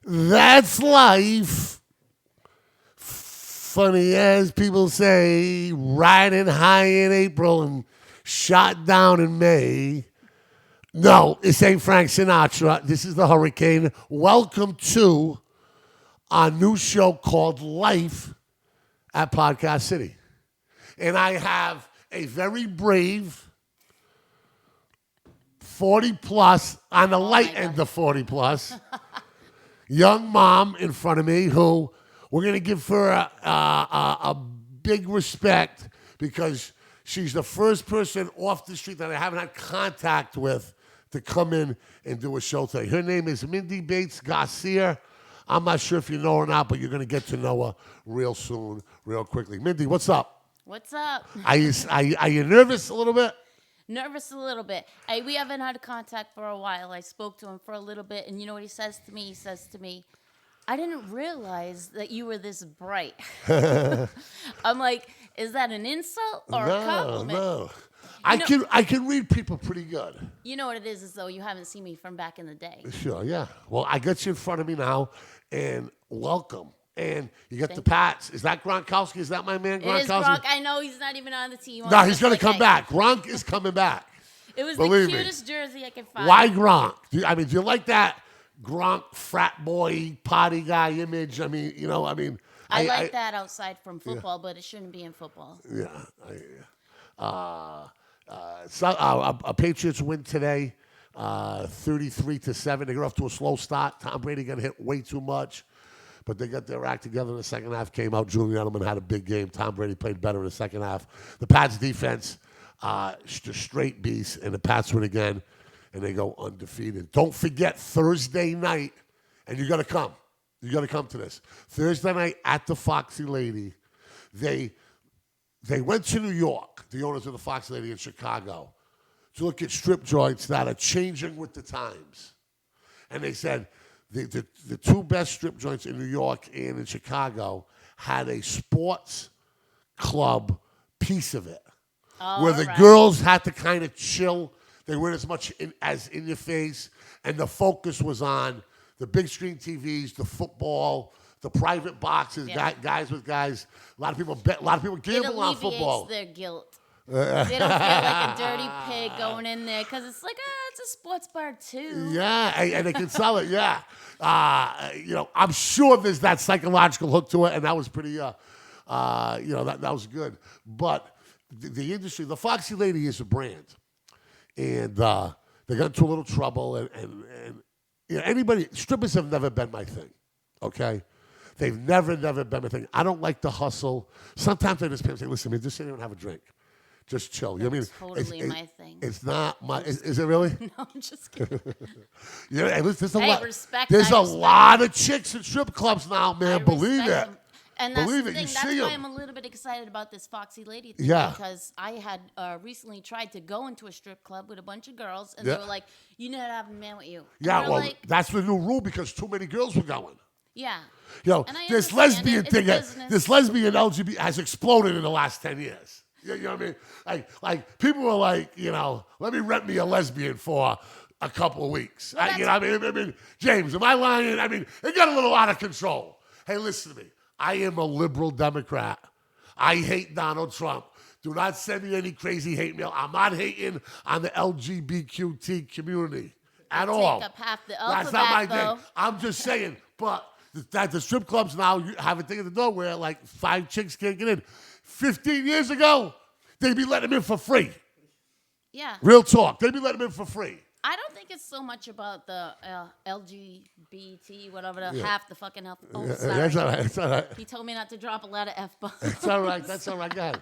That's life. Funny as people say, riding high in April and shot down in May. No, this ain't Frank Sinatra. This is the Hurricane. Welcome to our new show called Life at Podcast City. And I have a very brave 40 plus, on the light end of 40 plus, young mom in front of me who we're going to give her a big respect because she's the first person off the street that I haven't had contact with to come in and do a show today. Her name is Mindy Bates Garcia. I'm not sure if you know her or not, but you're going to get to know her real soon, real quickly. Mindy, what's up? What's up? Are you nervous a little bit? Nervous a little bit. We haven't had contact for a while. I spoke to him for a little bit, and you know what he says to me? He says to me, I didn't realize that you were this bright. I'm like, is that an insult or a compliment? No. I can read people pretty good. You know what it is though you haven't seen me from back in the day. Sure, yeah. Well, I got you in front of me now, and welcome. And you got the Pats. Is that Gronkowski? Is that my man Gronkowski? It is Gronk. I know he's not even on the team. No, he's going to come back. Gronk is coming back. It was Believe the cutest jersey I could find. Why Gronk? Do you like that Gronk frat boy party guy image? I like that outside from football, but it shouldn't be in football. Yeah. Patriots win today, 33-7. They got off to a slow start. Tom Brady got hit way too much, but they got their act together in the second half. Came out. Julian Edelman had a big game. Tom Brady played better in the second half. The Pats defense, straight beast, and the Pats win again, and they go undefeated. Don't forget Thursday night, and you got to come. You got to come to this. Thursday night at the Foxy Lady, they went to New York, the owners of the Foxy Lady in Chicago, to look at strip joints that are changing with the times. And they said the two best strip joints in New York and in Chicago had a sports club piece of it, where the girls had to kind of chill. They weren't as much as in your face, and the focus was on the big screen TVs, the football, the private boxes, guys with guys. A lot of people bet. A lot of people gamble on football. It alleviates their guilt. They don't feel like a dirty pig going in there because it's like, it's a sports bar too. Yeah, and they can sell it. Yeah, I'm sure there's that psychological hook to it, and that was pretty. That was good. But the industry, the Foxy Lady is a brand, and they got into a little trouble, and strippers have never been my thing. Okay. They've never been my thing. I don't like the hustle. Sometimes I just say, listen, man, just sit here and have a drink. Just chill. You know what I mean? Totally my thing. It's not my. Is it really? No, I'm just kidding. There's a lot. Respect. There's a lot of chicks in strip clubs now, man. Believe it. Them. And that's Believe the it. thing. You That's see why them. I'm a little bit excited about this Foxy Lady thing. Yeah. Because I had recently tried to go into a strip club with a bunch of girls, and they were like, "You know how to have a man with you." And that's the new rule because too many girls were going. Yeah. This lesbian thing, this lesbian LGBT has exploded in the last 10 years. You know what I mean? Like people were like, let me rent me a lesbian for a couple of weeks. I mean, James, am I lying? I mean, it got a little out of control. Hey, listen to me. I am a liberal Democrat. I hate Donald Trump. Do not send me any crazy hate mail. I'm not hating on the LGBTQ community at all. Take up half the That's not my though. thing. I'm just saying, but the strip clubs now have a thing at the door where like 5 chicks can't get in. 15 years ago, they'd be letting them in for free. Yeah. Real talk. They'd be letting them in for free. I don't think it's so much about the LGBT, whatever, half the fucking health. Oh, sorry. That's all right. That's all right. He told me not to drop a lot of F-bombs. That's all right. That's all right. Go ahead.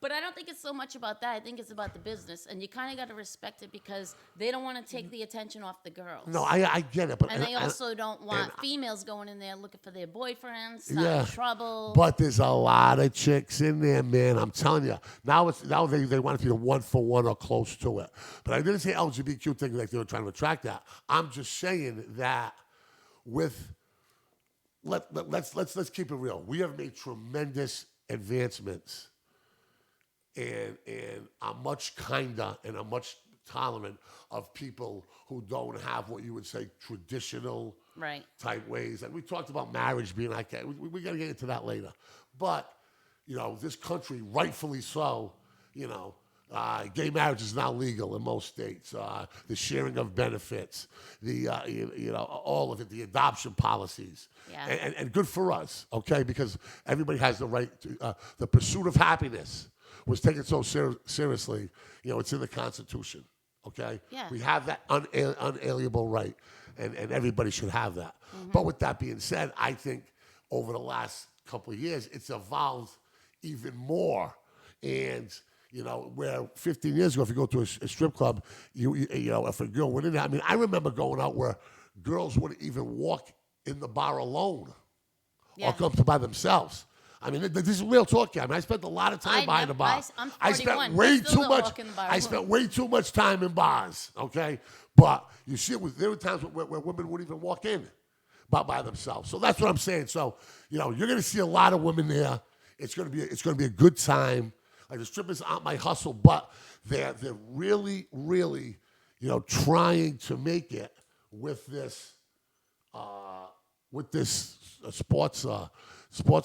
But I don't think it's so much about that. I think it's about the business. And you kind of got to respect it because they don't want to take the attention off the girls. No, I get it. But and they also don't want females going in there looking for their boyfriends, starting trouble. But there's a lot of chicks in there, man. I'm telling you. Now they want it to be a 1-for-1 or close to it. But I didn't say LGBTQ thing like they were trying to attract that. I'm just saying that let's keep it real. We have made tremendous advancements. And I'm much kinder and I'm much tolerant of people who don't have what you would say traditional Right. type ways. And we talked about marriage being like that. We got to get into that later. But, this country, rightfully so, gay marriage is now legal in most states. The sharing of benefits, all of it, the adoption policies. Yeah. And good for us, okay? Because everybody has the right to, the pursuit of happiness was taken so seriously. It's in the Constitution, okay? Yeah. We have that unalienable right, and everybody should have that. But with that being said, I think over the last couple of years, it's evolved even more. And, where 15 years ago, if you go to a strip club, if a girl went in there, I mean, I remember going out where girls wouldn't even walk in the bar alone or come to by themselves. I mean, this is real talk here. I mean, I spent a lot of time behind the bar. I'm 41. I spent I way still too don't much. walk in the bar I alone. spent way too much time in bars. Okay, but you see, there were times where women wouldn't even walk in by themselves. So that's what I'm saying. So you're going to see a lot of women there. It's going to be a good time. Like the strippers aren't my hustle, but they're really, really, trying to make it with this sports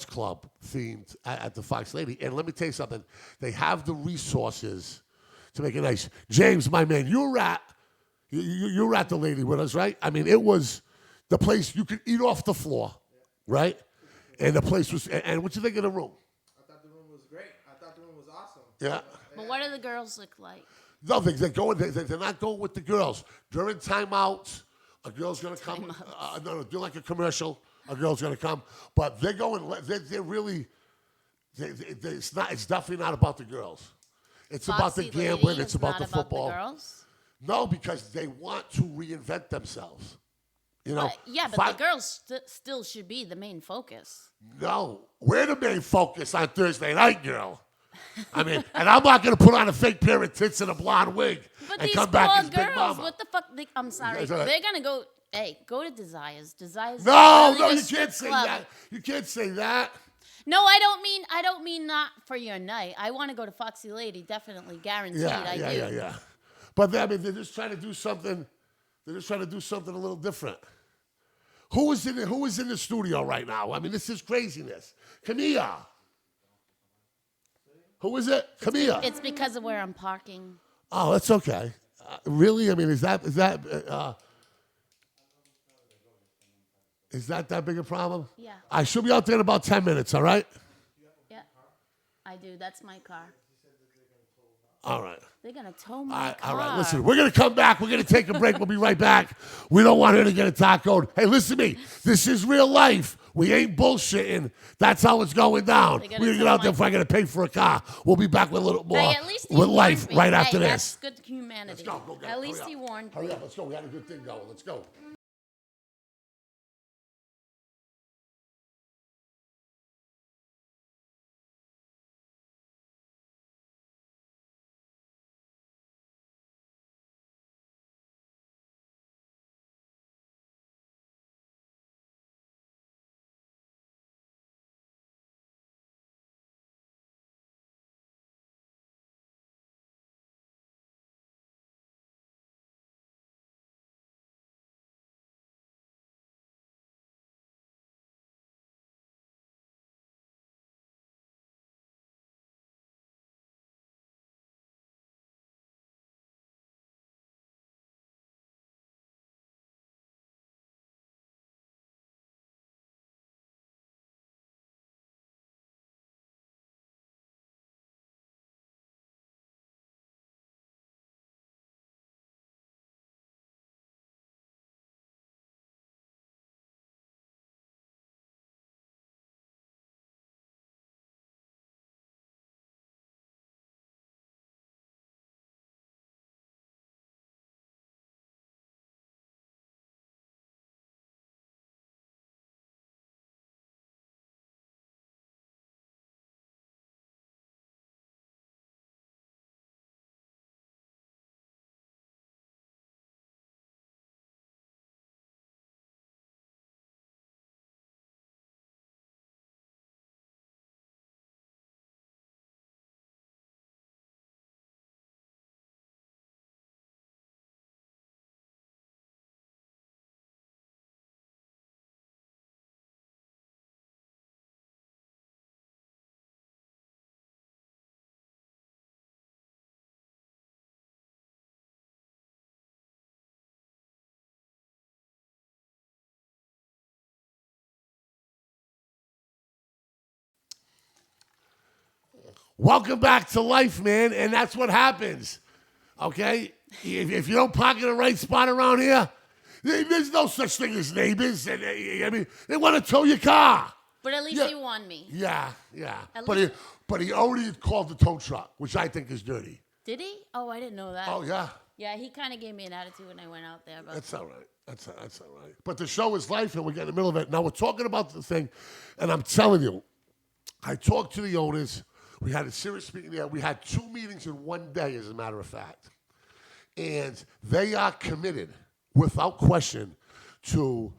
club themed at the Fox Lady. And let me tell you something. They have the resources to make it nice. James, my man, you were at the Lady with us, right? I mean, it was the place you could eat off the floor, right? And the place was. And what you think of the room? I thought the room was great. I thought the room was awesome. Yeah. But what do the girls look like? No, they're not going with the girls. During timeouts, a girl's going to come. Do like a commercial. A girl's going to come. But they're going, they're really, it's definitely not about the girls. It's about the Foxy gambling. Lady It's is about not the football. About the girls? No, because they want to reinvent themselves. But the girls still should be the main focus. No, we're the main focus on Thursday night, girl. I mean, and I'm not going to put on a fake pair of tits and a blonde wig But and these come back poor as Big girls, Mama. what the fuck? I'm sorry. That's all right. They're going to go, hey, go to Desires. Desires. No, is a really you good can't strip say club. that. You can't say that. No, I don't mean not for your night. I want to go to Foxy Lady, definitely, guaranteed. I do. Yeah. But I mean, they're just trying to do something. They're just trying to do something a little different. Who is in the studio right now? I mean, this is craziness. Camilla. Who is it? Camilla. It's because of where I'm parking. Oh, that's okay. Really? I mean, is that big a problem? Yeah. I should be out there in about 10 minutes. All right. Yeah, I do. That's my car. All right. They're going to tow my car. All right, listen, we're going to come back. We're going to take a break. We'll be right back. We don't want her to get a tacoed. Hey, listen to me. This is real life. We ain't bullshitting. That's how it's going down. We're going to get out there before I got to pay for a car. We'll be back with a little more Hey, at least he with warned life me. right after Hey, this. That's good humanity. Let's go. Go get it. At least Hurry he up. warned me. Hurry up. Let's go. We had a good thing going. Let's go. welcome back to life, man. And that's what happens. Okay? If you don't park in the right spot around here, there's no such thing as neighbors. And I mean, they want to tow your car. But at least Yeah. he won me. Yeah. At But he already called the tow truck, which I think is dirty. Did he? Oh, I didn't know that. Oh, yeah. Yeah, he kind of gave me an attitude when I went out there. But That's all right. That's all right. But the show is life, and we're getting in the middle of it. Now, we're talking about the thing, and I'm telling you, I talked to the owners. We had a serious meeting there. We had 2 meetings in one day, as a matter of fact. And they are committed, without question, to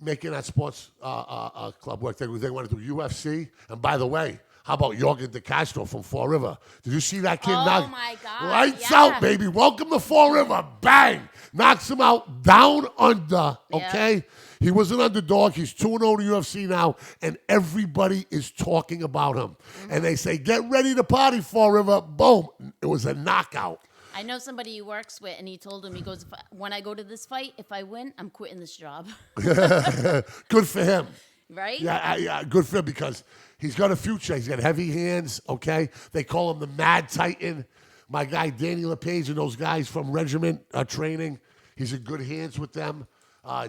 making that sports club work. They want to do UFC. And by the way, how about Jorgen De Castro from Fall River? Did you see that kid? Oh, my God. Lights Yeah. out, baby. Welcome to Fall River. Bang. Knocks him out down under, okay? He was an underdog. He's 2-0 in the UFC now, and everybody is talking about him. Mm-hmm. And they say, get ready to party, Fall River. Boom. It was a knockout. I know somebody he works with, and he told him, he goes, when I go to this fight, if I win, I'm quitting this job. Good for him. Right? Yeah, good for him because he's got a future. He's got heavy hands, okay? They call him the Mad Titan. My guy, Danny LePage, and those guys from Regiment Training, he's in good hands with them.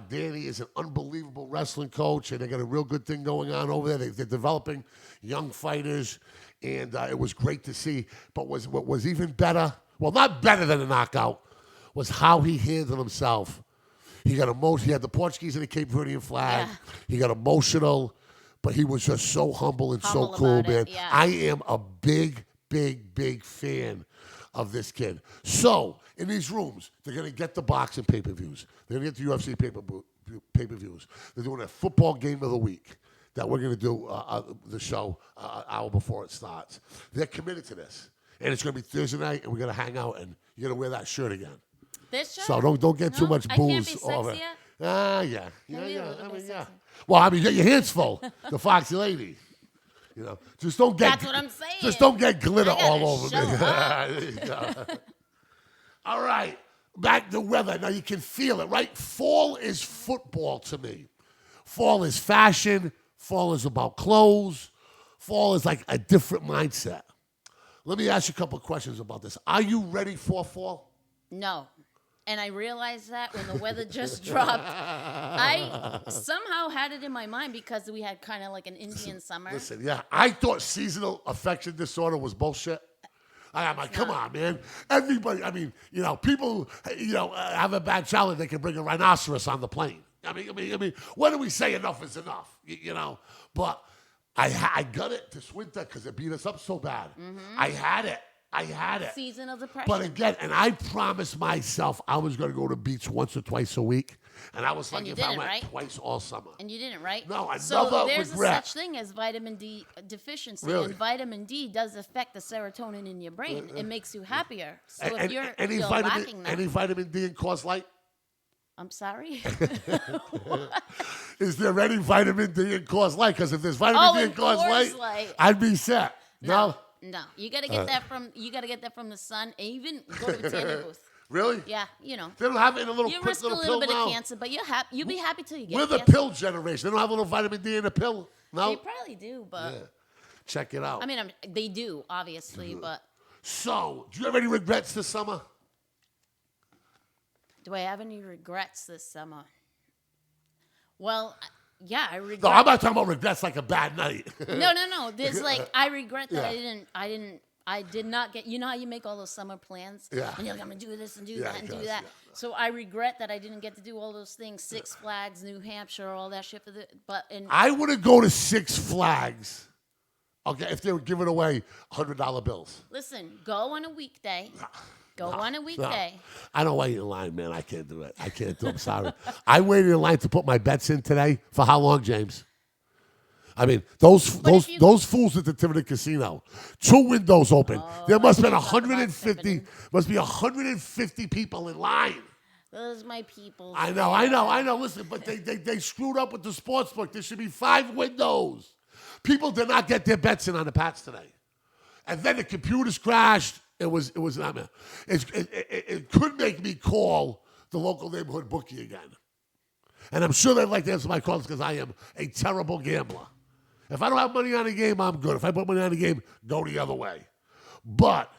Danny is an unbelievable wrestling coach, and they got a real good thing going on over there. They're developing young fighters, and it was great to see. But what was even better, well, not better than a knockout, was how he handled himself. He got emotional. He had the Portuguese and the Cape Verdean flag. Yeah. He got emotional, but he was just so humble and Humble so cool, about man. it, yeah. I am a big fan of this kid. So, in these rooms, they're going to get the boxing pay-per-views. They're going to get the UFC pay-per-views. They're doing a football game of the week that we're going to do the show an hour before it starts. They're committed to this. And it's going to be Thursday night, and we're going to hang out, and you're going to wear that shirt again. This shirt? So don't get too much I can't booze be over. sexier? Yeah. Maybe a little I bit mean, yeah. sexy. Well, I mean, get your hands full. The foxy lady. You know, just don't get. That's what I'm saying. Just don't get glitter I gotta all over show me. up. There you go. All right, back to weather. Now you can feel it, right? Fall is football to me. Fall is fashion. Fall is about clothes. Fall is like a different mindset. Let me ask you a couple of questions about this. Are you ready for fall? No. And I realized that when the weather just dropped. I somehow had it in my mind because we had kind of like an Indian summer. Listen, yeah, I thought seasonal affection disorder was bullshit. I'm like, come on, man. Everybody, I mean, people, have a bad childhood, they can bring a rhinoceros on the plane. I mean, when do we say enough is enough? But I got it this winter because it beat us up so bad. Mm-hmm. I had it. Season of depression. But again, and I promised myself I was going to go to the beach once or twice a week. And I was like, you if I didn't, went right? twice all summer. And you didn't, right? No, I So never there's regret. a such thing as vitamin D deficiency. Really? And vitamin D does affect the serotonin in your brain. It makes you happier. So if you're any lacking that. any vitamin D in Coors Light? I'm sorry. Is there any vitamin D in Coors Light? Because if there's vitamin D in in Coors Coors Light, Light. I'd be set. No? No, you gotta get that from the sun. And even go to a tanning booth. Really? Yeah, They don't have it in a little, you quick risk a little little pill bit now. of cancer, but you'll be happy till you get We're the cancer. pill generation. They don't have a little vitamin D in a pill. No? They probably do, but Yeah. Check it out. I mean, they do obviously, but So, do you have any regrets this summer? do I have any regrets this summer? Well, yeah, I regret. No, I'm not talking about regrets like a bad night. No. There's like I regret that Yeah. I did not get. You know how you make all those summer plans? Yeah. And you're like, I'm gonna do this and do Yeah, that and do yes, that. yeah. So I regret that I didn't get to do all those things. Six Flags, New Hampshire, all that shit. I wouldn't go to Six Flags, okay, if they were giving away $100 bills. Listen, go on a weekday. Go on a No. weekday. I don't wait in line, man. I can't do it. I can't do it. I'm sorry. I waited in line to put my bets in today. For how long, James? I mean, those fools at the Tiverton Casino, 2 windows open. There must have been I thought about 150. Tiverton. Must be 150 people in line. Those my people. I know. Listen, but they screwed up with the sports book. There should be 5 windows. People did not get their bets in on the Pats today, and then the computers crashed. It was a nightmare. It could make me call the local neighborhood bookie again, and I'm sure they'd like to answer my calls because I am a terrible gambler. If I don't have money on a game, I'm good. If I put money on a game, go the other way. But,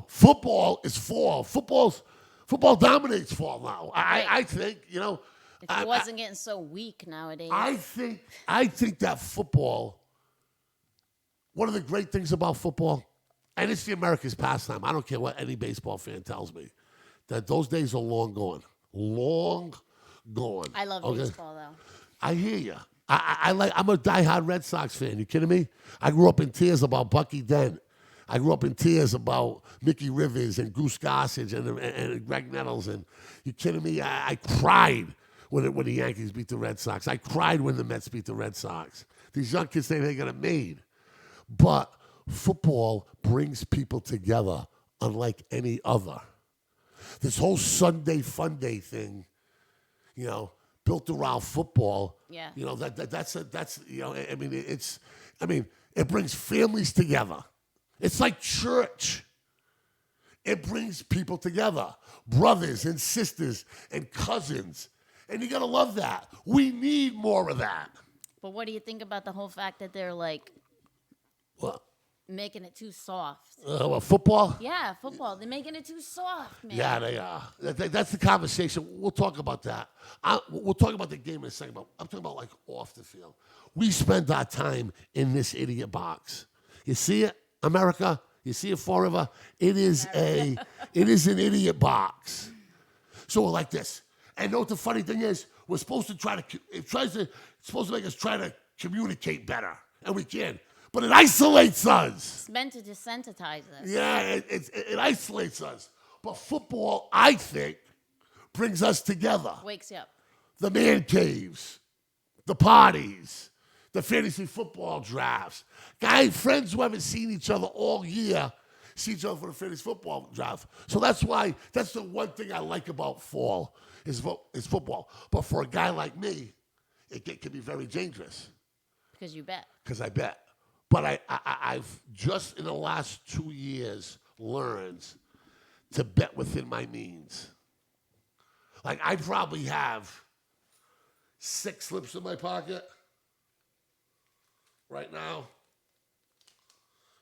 football is fall. Football dominates fall now. I think, It wasn't getting so weak nowadays. I think that football, one of the great things about football, and it's the America's pastime. I don't care what any baseball fan tells me, that those days are long gone. Long gone. I love baseball, though. I hear you. I'm a diehard Red Sox fan. You kidding me? I grew up in tears about Bucky Dent. I grew up in tears about Mickey Rivers and Goose Gossage and Greg Nettles. And you kidding me? I cried when the Yankees beat the Red Sox. I cried when the Mets beat the Red Sox. These young kids think they got it made. But football brings people together unlike any other. This whole Sunday Fun Day thing, built around football. Yeah. It brings families together. It's like church. It brings people together, brothers and sisters and cousins. And you got to love that. We need more of that. But what do you think about the whole fact that they're like What? making it too soft? Football? Yeah, football. They're making it too soft, man. Yeah, they are. That's the conversation. We'll talk about that. We'll talk about the game in a second, but I'm talking about like off the field. We spend our time in this idiot box. You see it, America? You see it forever? It is an idiot box. So we're like this. And know what the funny thing is? We're supposed to it's supposed to make us try to communicate better, and we can. But it isolates us. It's meant to desensitize us. Yeah, it isolates us. But football, I think, brings us together. Wakes you up. The man caves, the parties, the fantasy football drafts. Friends who haven't seen each other all year see each other for the fantasy football draft. So that's the one thing I like about fall is football. But for a guy like me, it can be very dangerous. Because you bet. Because I bet. But I've just in the last 2 years learned to bet within my means. Like I probably have 6 slips in my pocket right now.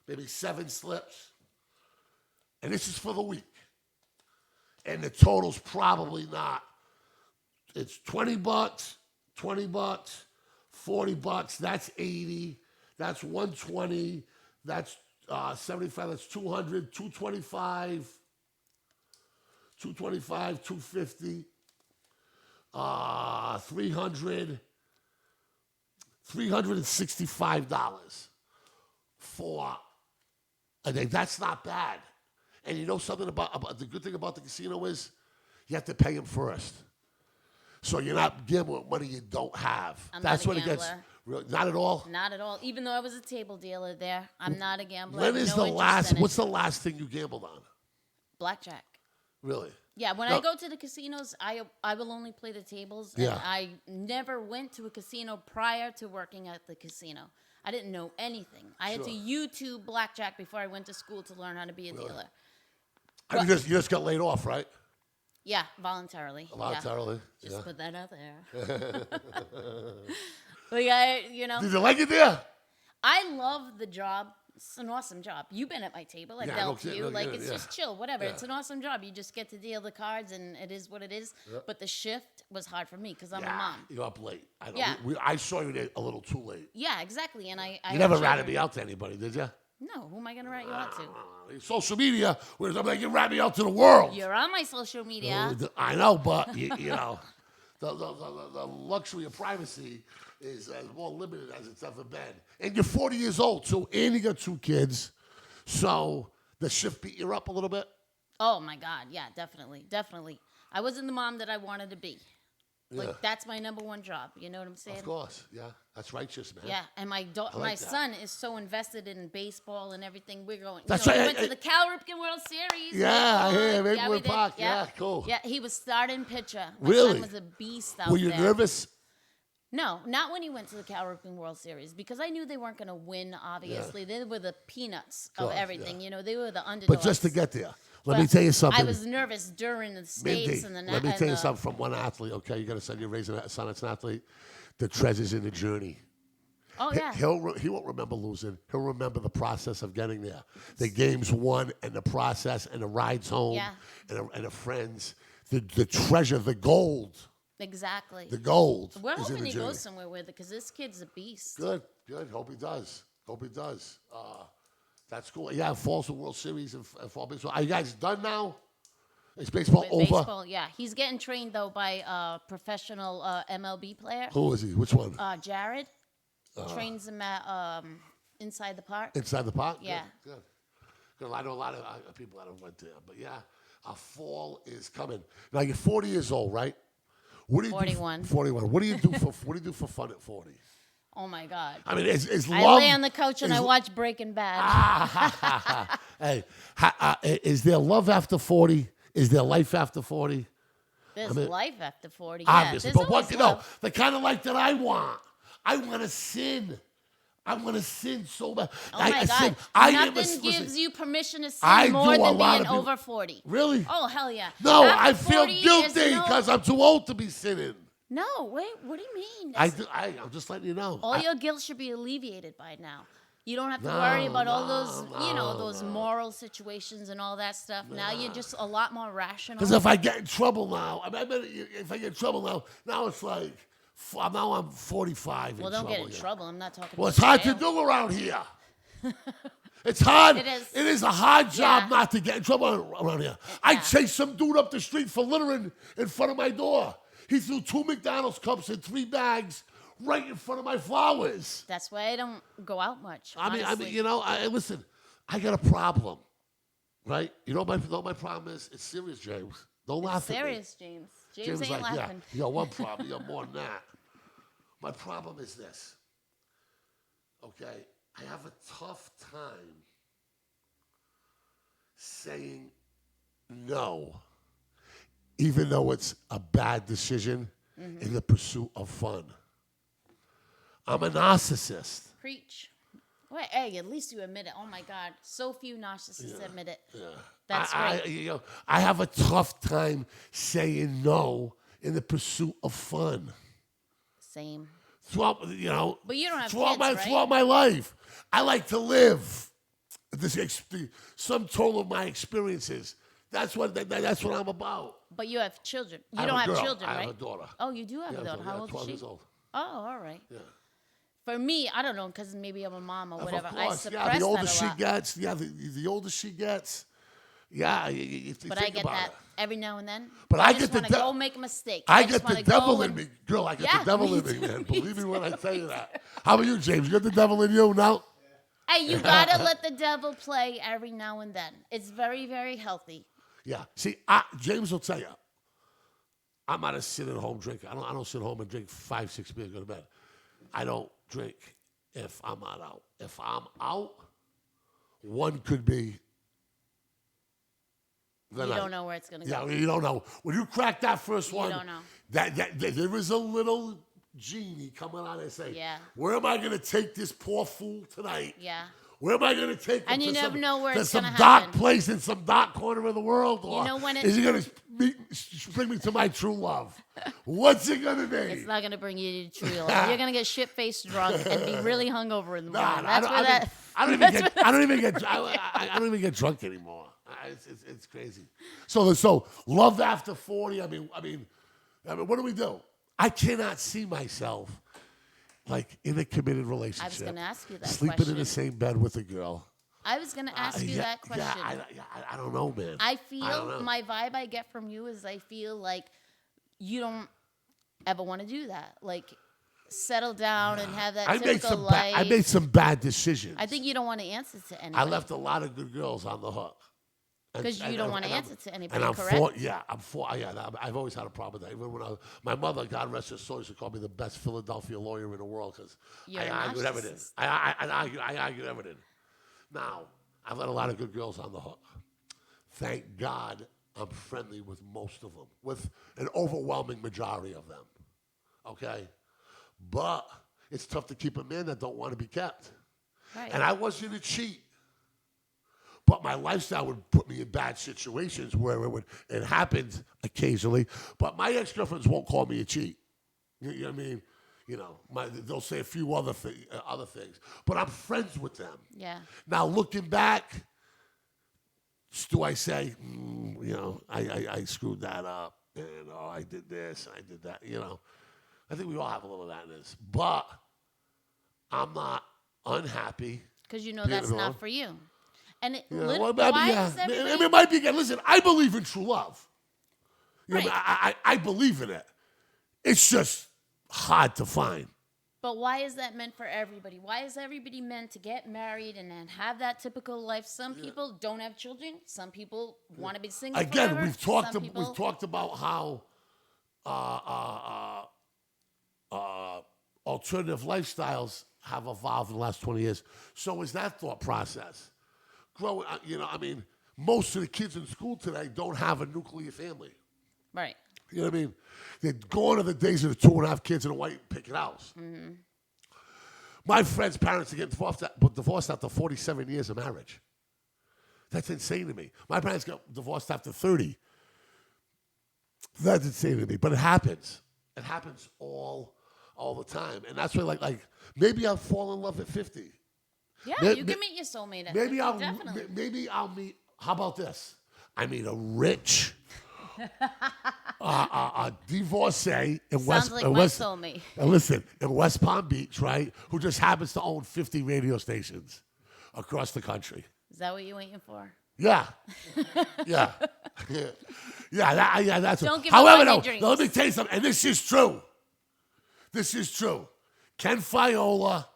Maybe 7 slips. And this is for the week. And the total's probably not. It's $20, $20, $40, that's 80. That's 120. That's 75. That's 200. 225. 225. 250. 300. $365 for a day. That's not bad. And you know something about the good thing about the casino is you have to pay them first. So you're not gambling with money you don't have. That's not a when gambler. it gets. Not at all. Not at all. Even though I was a table dealer there, I'm not a gambler. When is no the last? in it. What's the last thing you gambled on? Blackjack. Really? Yeah, when I go to the casinos, I will only play the tables. And Yeah. I never went to a casino prior to working at the casino. I didn't know anything. I had to YouTube blackjack before I went to school to learn how to be a dealer. And you just got laid off, right? Yeah, voluntarily. Voluntarily. Yeah. Just Yeah. put that out there. Like Did you like it there? I love the job. It's an awesome job. You've been at my table. I've Yeah, dealt no to you. kidding, Like, yeah, it's yeah. just chill, whatever. Yeah. It's an awesome job. You just get to deal the cards, and it is what it is. Yep. But the shift was hard for me because I'm a Yeah, mom. you're up late. I know. Yeah. I saw you there a little too late. Yeah, exactly. And I You never had ratted children. me out to anybody, did you? No, who am I going to rat you out to? Social media, whereas I'm like, you rat me out to the world. You're on my social media. I know, but you know, the luxury of privacy is as more limited as it's ever been. And you're 40 years old, so and you got 2 kids, so the shift beat you up a little bit. Oh, my God. Yeah, definitely. Definitely. I wasn't the mom that I wanted to be. Like, Yeah. that's my number one job. You know what I'm saying? Of course, yeah, that's righteous, man. Yeah, and my like my that. son is so invested in baseball and everything. We're going. That's We right, went to the Cal Ripken World Series. Yeah, I hear we Maplewood did. Park. Yeah, cool. Yeah, he was starting pitcher. My Really? son was a beast out Were you there. nervous? No, not when he went to the Cal Ripken World Series because I knew they weren't going to win. Obviously, they were the peanuts of Course, everything. yeah. You know, they were the underdogs. But just to get there, let me But tell you something. I was nervous during the states Mindy, and the. let me and tell you the- something from one athlete, okay? You got to send your raising a son that's an athlete. The treasure's in the journey. Oh, yeah. He won't remember losing. He'll remember the process of getting there, the games won, and the process, and the rides home, Yeah. and the friends, the treasure, the gold. Exactly. The gold. We're is in hoping the he journey. goes somewhere with it because this kid's a beast. Good. Hope he does. That's cool. Yeah, fall's the World Series and fall baseball. Are you guys done now? Is baseball With over? baseball, yeah. He's getting trained, though, by a professional MLB player. Who is he? Which one? Jared. Trains him at inside the park. Inside the park? Yeah. Good. I know a lot of people that have went there. But yeah, fall is coming. Now you're 40 years old, right? What do you 41. Do 41. What do you do for fun at 40? Oh, my God. I mean, is I love... lay on the couch and I watch Breaking Bad. Hey, is there love after 40? Is there life after 40? There's life after 40. Obviously. Yeah, But what, there's always love. the kind of life that I want. I want to sin. I want to sin so bad. Oh, my God. Sin. Nothing gives you permission to sin more than being over 40. Really? Oh, hell yeah. No, After I feel 40 is guilty because I'm too old to be sinning. No, wait, what do you mean? I'm just letting you know. All your guilt should be alleviated by now. You don't have to worry about all those, those moral situations and all that stuff. Now you're just a lot more rational. Because if I get in trouble now, if I get in trouble now it's like, now I'm 45. Well, don't get in trouble. I'm not talking Well, about it's hard jail. to do around here. It's hard. It is. It is a hard job Yeah. not to get in trouble around here. I chased some dude up the street for littering in front of my door. He threw 2 McDonald's cups in 3 bags right in front of my flowers. That's why I don't go out much. I mean, honestly. listen, I got a problem, right? You know what my problem is? It's serious, James. Don't laugh at me. Serious, James. James James ain't like, laughing. yeah, you got one problem. You got more than that. My problem is this. Okay, I have a tough time saying no, even though it's a bad decision in the pursuit of fun. I'm a narcissist. Preach. Wait, hey, at least you admit it. Oh my God, so few narcissists admit it. Yeah. That's great. I have a tough time saying no in the pursuit of fun. Same. Throughout, But you don't have throughout kids, right? throughout my life, I like to live. The sum total of my experiences. That's what I'm about. But you have children. You I don't have a have girl. children, I right? have a daughter. Oh, you do have a daughter. How old is 12 she? years old. Oh, all right. Yeah. For me, I don't know, because maybe I'm a mom or whatever. Of I course, suppress the older that a she lot. gets, the older she gets, you But think I get about that it. every now and then. But I I just get the want to de- go make a mistake. I just get the wanna go devil in and- me. Girl, I get Yeah, the devil me in me, too, man. me Believe me when I tell you that. How about you, James? You got the devil in you now? Hey, you gotta let the devil play every now and then. It's very, very healthy. Yeah. See, James will tell you, I'm not a sit-at-home drinker. I don't sit home and drink 5, 6 beers and go to bed. I don't drink if I'm not out. If I'm out, one could be the You night. don't know where it's gonna go. Yeah, you don't know. When you crack that first one, don't know. That there is a little genie coming out and saying, Yeah. where am I going to take this poor fool tonight? Yeah. Where am I going to take him And you to never know where to it's some gonna dark happen. place in some dark corner of the world? Or know when it- is he going to bring me to my true love? What's it going to be? It's not gonna bring you to true love. You're gonna get shit-faced drunk and be really hungover in the morning. Nah, That's where that. I don't even get drunk anymore. It's crazy. So love after 40. I mean, what do we do? I cannot see myself like in a committed relationship. I was gonna ask you that sleeping question. in the same bed with a girl. I was gonna ask you that question. I don't know, man. I don't feel know. my vibe I get from you is I feel like you don't ever want to do that. Like settle down and have that typical life. I made some bad decisions. I think you don't want to answer to I anybody. left a lot of good girls on the hook. Because you don't want to answer to anybody, And I'm correct? I've always had a problem with that. Even when my mother, God rest her soul, used to call me the best Philadelphia lawyer in the world because You're I a argued everything. narcissist. I argued everything. Now, I've let a lot of good girls on the hook. Thank God I'm friendly with most of them, with an overwhelming majority of them. Okay? But it's tough to keep a man that don't want to be kept. Right. And I wasn't a cheat. But my lifestyle would put me in bad situations where it happens occasionally. But my ex-girlfriends won't call me a cheat. You know what I mean? You know, they'll say a few other things, but I'm friends with them. Yeah. Now looking back, do I say, I screwed that up, and I did this and I did that. I think we all have a little of that in us, but I'm not unhappy. Because you know that's not for you. And Why is everybody... it might be again. Listen, I believe in true love. Right. I believe in it. It's just hard to find. But why is that meant for everybody? Why is everybody meant to get married and then have that typical life? Some people don't have children. Some people want to be single Again, forever. we've talked about how alternative lifestyles have evolved in the last 20 years. So is that thought process. Most of the kids in school today don't have a nuclear family. Right. You know what I mean? They're gone to the days of the 2.5 kids in a white picket house. Mm-hmm. My friends' parents are getting divorced after 47 years of marriage. That's insane to me. My parents got divorced after 30. That's insane to me. But it happens. It happens all the time. And that's why, like maybe I'll fall in love at 50. Yeah, you can meet your soulmate at 50, definitely. Maybe I'll meet, how about this? I meet a rich... a divorcee in Sounds like my soulmate. And listen, in West Palm Beach, right? Who just happens to own 50 radio stations across the country. Is that what you're waiting for? Yeah, yeah, yeah. That's. Don't give However, up on your dreams. let me tell you something, and this is true. This is true. Ken Fiola,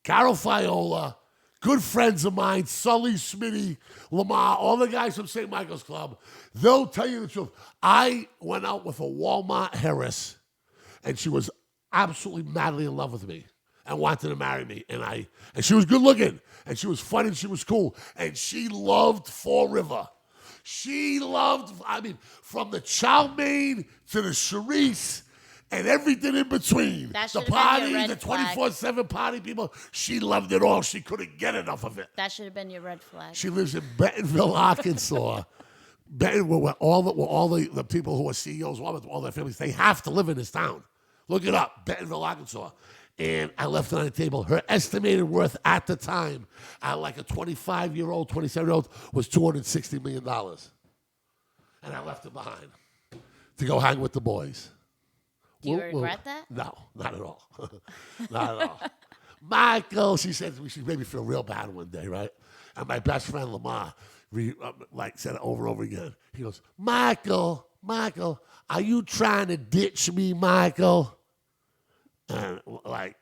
Carol Fiola, good friends of mine, Sully, Smitty, Lamar, all the guys from St. Michael's Club, they'll tell you the truth. I went out with a Walmart Harris, and she was absolutely madly in love with me and wanted to marry me. And she was good looking, and she was fun, and she was cool. And she loved Fall River. She loved, from the chow mein to the charisse, and everything in between. The party, the 24/7 party people. She loved it all. She couldn't get enough of it. That should have been your red flag. She lives in Bentonville, Arkansas. Bentonville, where all the people who are CEOs, all their families, they have to live in this town. Look it up, Bentonville, Arkansas. And I left it on the table. Her estimated worth at the time, like a 25-year-old, 27-year-old, was $260 million. And I left it behind to go hang with the boys. Do you regret that? No, not at all. Not at all. Michael, she said she made me feel real bad one day, right? And my best friend Lamar, said it over and over again. He goes, Michael, are you trying to ditch me, Michael? And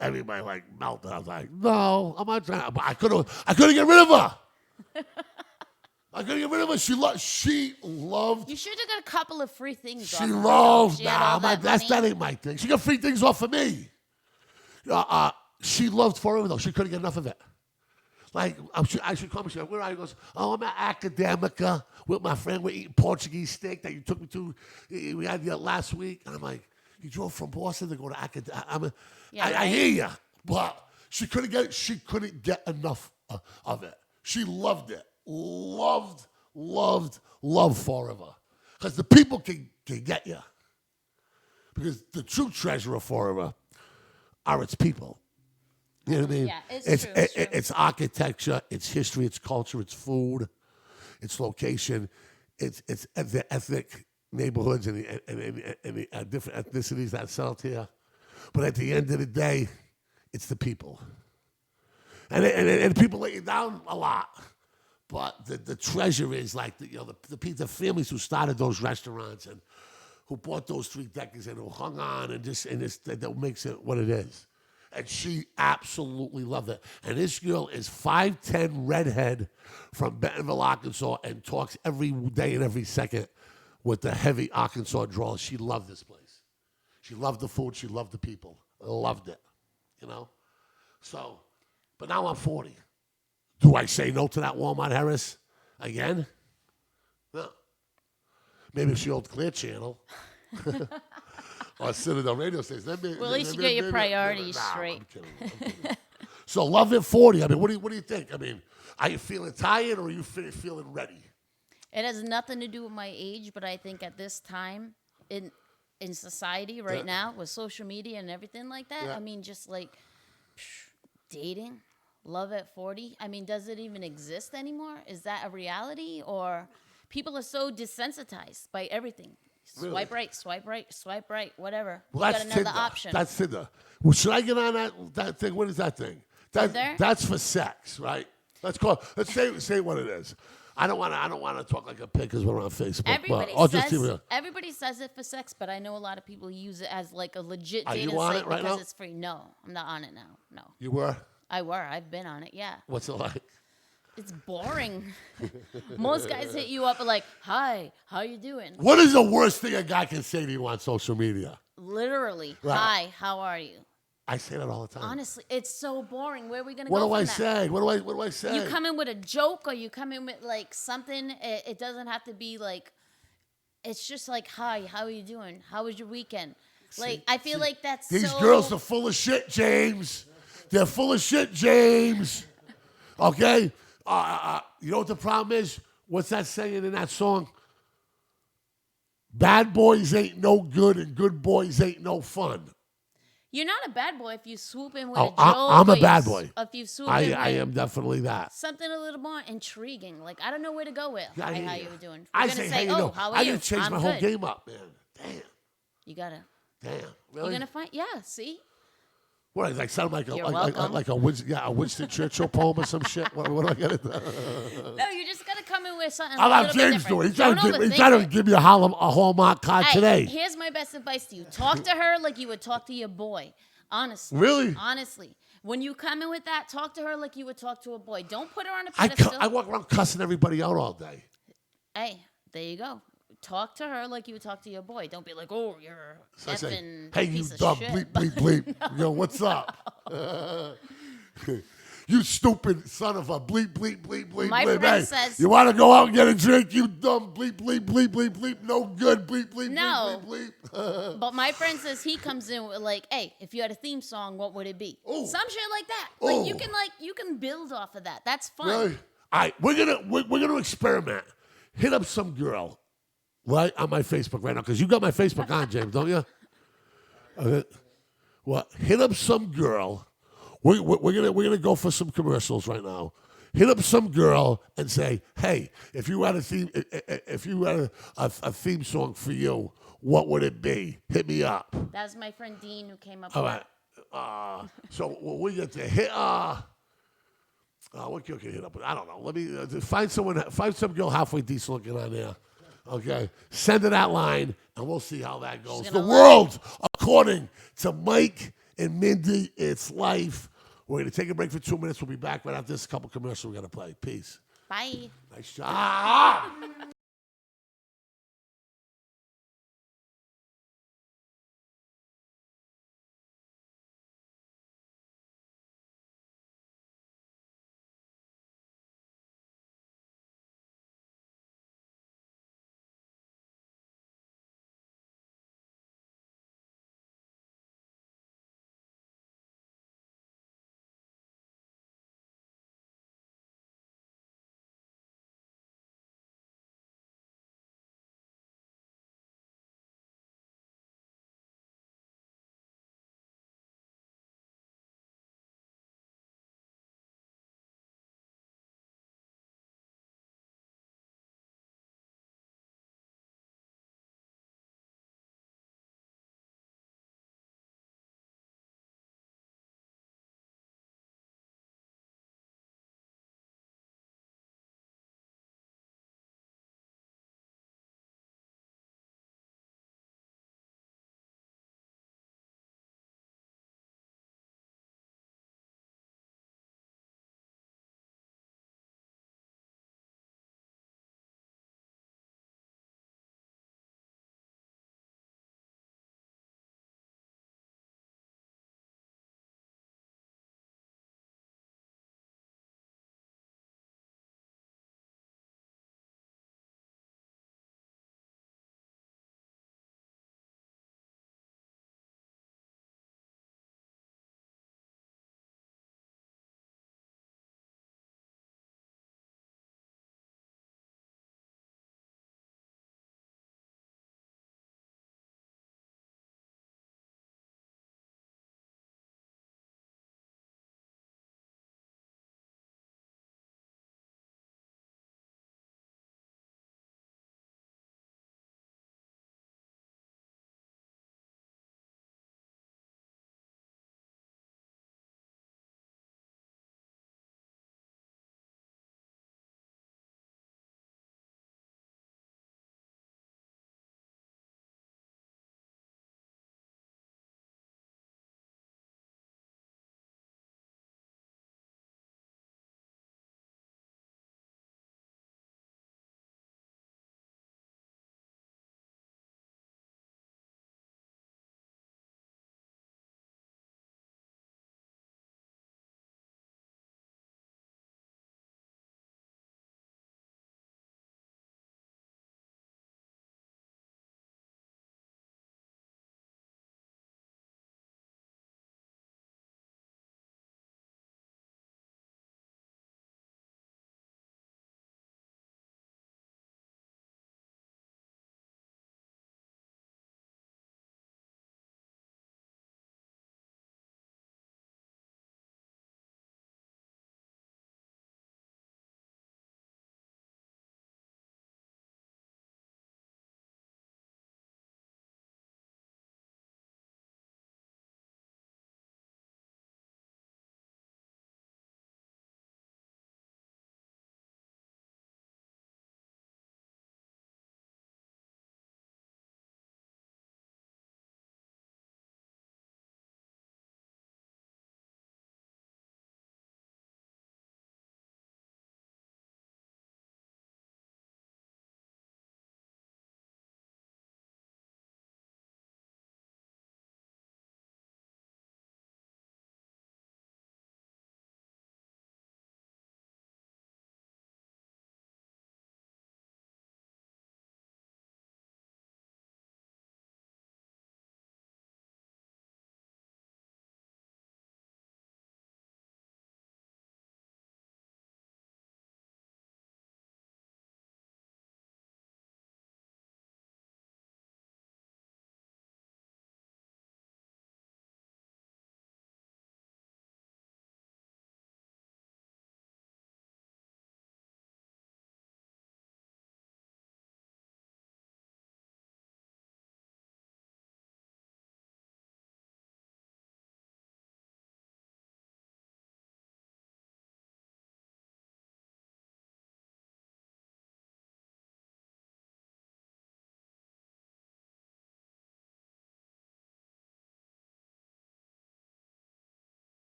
everybody melted. I was like, no, I'm not trying. But I couldn't get rid of her. I couldn't get rid of her. She loved. You should have got a couple of free things. She loved. That ain't my thing. She got free things off of me. She loved Forever though. She couldn't get enough of it. I should come. She goes, where are you? He goes, I'm at Academica with my friend. We're eating Portuguese steak that you took me to. We had last week. And I'm like, you drove from Boston to go to Academica. I hear you, but she couldn't get it. She couldn't get enough of it. She loved it. Loved Forever. Because the people can get you. Because the true treasure of Forever are its people. You know what I mean? Yeah, it's true. It's architecture, it's history, it's culture, it's food, it's location, it's the ethnic neighborhoods and the different ethnicities that settled here. But at the end of the day, it's the people. And people let you down a lot. But the treasure is the families who started those restaurants and who bought those 3 decades and who hung on that makes it what it is. And she absolutely loved it. And this girl is 5'10", redhead from Bentonville, Arkansas, and talks every day and every second with the heavy Arkansas drawl. She loved this place. She loved the food. She loved the people. Loved it, So, but now I'm 40. Do I say no to that Walmart Harris again? No. Maybe if she owns Clear Channel. Or Citadel radio station. Well, at least you get your priorities straight. I'm kidding. So, love at 40. What do you think? Are you feeling tired or are you feeling ready? It has nothing to do with my age, but I think at this time, in society right Yeah. now with social media and everything like that. Yeah. I mean, just like dating, love at 40. I mean, does it even exist anymore? Is that a reality? Or people are so desensitized by everything. Really? Swipe right, swipe right, whatever. Well, You that's got another Tinder. option. That's Tinder. Well, should I get on that thing? What is that thing? Tinder? That's for sex, right? Let's say what it is. I don't want to talk like a pig because we're on Facebook. Everybody but I'll just see says what- everybody says it for sex, but I know a lot of people use it as like a legit Are you dating on site it right because now? it's free. No, I'm not on it now. No, You were? I've been on it. Yeah, What's it like? it's boring. Most guys hit you up like, "Hi, how you doing?" What is the worst thing a guy can say to you on social media? Literally, Right. "Hi, how are you?" I say that all the time. Honestly, it's so boring. Where are we gonna What go do from I that? say? What do I say? You come in with a joke, or you come in with like something. It doesn't have to be like. It's just like, "Hi, how are you doing? How was your weekend?" Like, I feel like that's These so. girls are full of shit, James. They're full of shit, James. Okay? You know what the problem is? What's that saying in that song? Bad boys ain't no good and good boys ain't no fun. You're not a bad boy if you swoop in with Oh, a joke. I'm or a you bad s- boy. If you swoop I in with am definitely that. something a little more intriguing. Like, I don't know where to go with. Yeah, Hi, yeah, how yeah. you doing? We're I gonna say, say, hey, you "Oh, know, how are I you?" gotta change I'm my whole good. game up, man. Damn. You gotta. Really? You're gonna find. Yeah. See. What, does that sound like You're welcome. a Winston Churchill poem or some shit? What do I gotta do? No, you just gotta come in with something How a about little bit James different. doing? He's Don't trying to overthink give me a Hallmark card it. today. Hey, here's my best advice to you: talk to her like you would talk to your boy. Honestly. Really? Honestly. When you come in with that, talk to her like you would talk to a boy. Don't put her on a I pedestal. walk around cussing everybody out all day. Hey, there you go. Talk to her like you would talk to your boy. Don't be like, "Oh, you're So I say, effing hey, you piece of dumb shit." bleep, bleep, bleep. Yo, what's up? You stupid son of a bleep, bleep, bleep, bleep, My bleep. friend Hey, says- you want to go out and get a drink? You dumb bleep, bleep, bleep, bleep, bleep. No good, bleep, bleep, No. bleep, bleep, bleep. But my friend says he comes in with like, "Hey, if you had a theme song, what would it be?" Ooh. Some shit like that. Ooh. You can build off of that. That's fun. Really? All right, we're gonna experiment. Hit up some girl, right, on my Facebook right now, because you got my Facebook on, James, don't you? Okay. Well, hit up some girl. We're gonna go for some commercials right now. Hit up some girl and say, "Hey, if you had a theme, if you had a theme song for you, what would it be? Hit me up." That was my friend Dean who came up All with right. it. So we get to hit. What girl can hit up with? I don't know. Let me find some girl halfway decent looking on there. Okay, send her that line, and we'll see how that goes. The gonna world, according to Mike and Mindy, it's life. We're gonna take a break for 2 minutes. We'll be back right after this couple commercials we're gonna play. Peace. Bye. Nice job.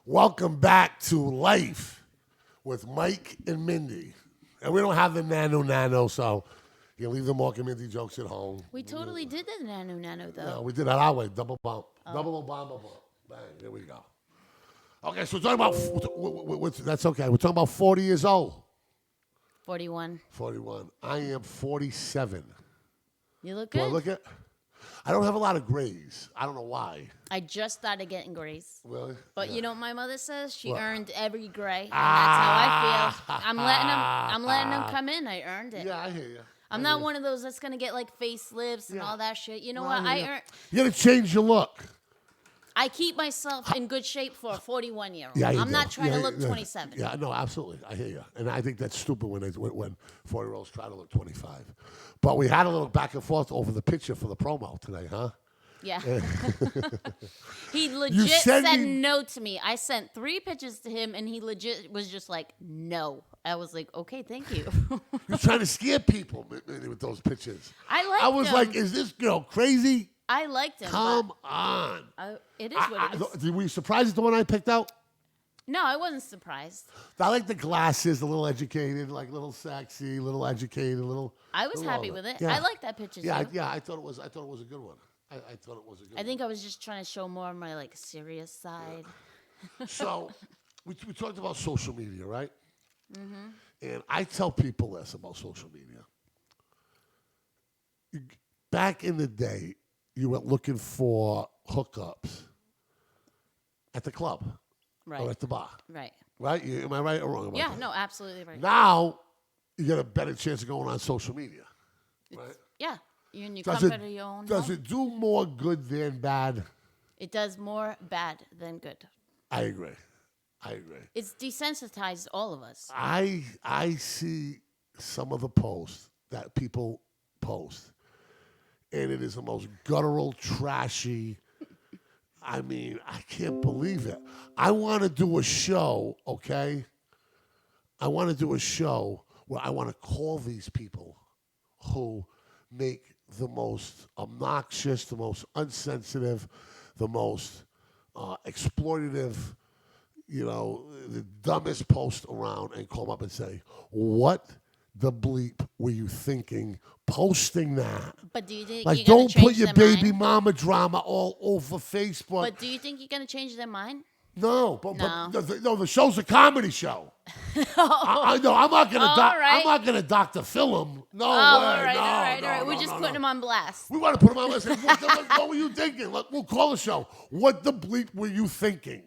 Welcome back to Life with Mike and Mindy. And we don't have the nano, so you leave the Mark and Mindy jokes at home. We totally did the nano though. No, we did that our way. Double bump. Double Obama bump. Bang. Here we go. Okay, so we're talking about, that's okay. We're talking about 40 years old. 41. 41. I am 47. You look Do good. I look it? I don't have a lot of grays. I don't know why. I just started getting grays. Really? But Yeah. you know what my mother says? She What? earned every gray. And that's how I feel. I'm letting them come in. I earned it. Yeah, I hear you. I'm not one of those that's gonna get like facelifts and Yeah. all that shit. You know Well, what? I hear I you. earn. You gotta change your look. I keep myself in good shape for a 41-year-old. Yeah, you I'm do. not trying to look yeah. 27. Yeah, no, absolutely. I hear you. And I think that's stupid when 40-year-olds try to look 25. But we had a little back and forth over the picture for the promo today, huh? Yeah. He legit sent said me- no to me. I sent 3 pictures to him, and he legit was just like, no. I was like, okay, thank you. You're trying to scare people with those pictures. I liked I was him. like, is this girl crazy? I liked him. Come on. It is what it is. Were you surprised at the one I picked out? No, I wasn't surprised. I like the glasses, a little educated, like little sexy, little educated, little. I was little happy all with that. it. I liked that picture Yeah, too. yeah. I thought it was a good one. I thought it was a good. I think I was just trying to show more of my like serious side. one. So, we talked about social media, right? Mm-hmm. And I tell people this about social media. Back in the day, you went looking for hookups at the club Right. or at the bar, Right. right? Am I right or wrong about Yeah, that? no, absolutely right. Now, you get a better chance of going on social media, right? Yeah. You're in your Does comfort of your own does home. it do more good than bad? It does more bad than good. I agree. It's desensitized all of us. I see some of the posts that people post, and it is the most guttural, trashy. I mean, I can't believe it. I want to do a show, okay? I want to do a show where I want to call these people who make the most obnoxious, the most unsensitive, the most exploitative, the dumbest post around, and call them up and say, what the bleep were you thinking posting that? But do you think Like, you're gonna don't change put your their baby mind? mama drama all over Facebook. But do you think you're gonna change their mind? No, but No. the show's a comedy show. I know I'm not gonna All right. I'm not gonna Dr. Phil him. No Oh, way. all right, no, all right, no, all right. no, We're just no, putting no. them on blast. We want to put him on. Listen, what were you thinking? We'll call the show. What the bleep were you thinking?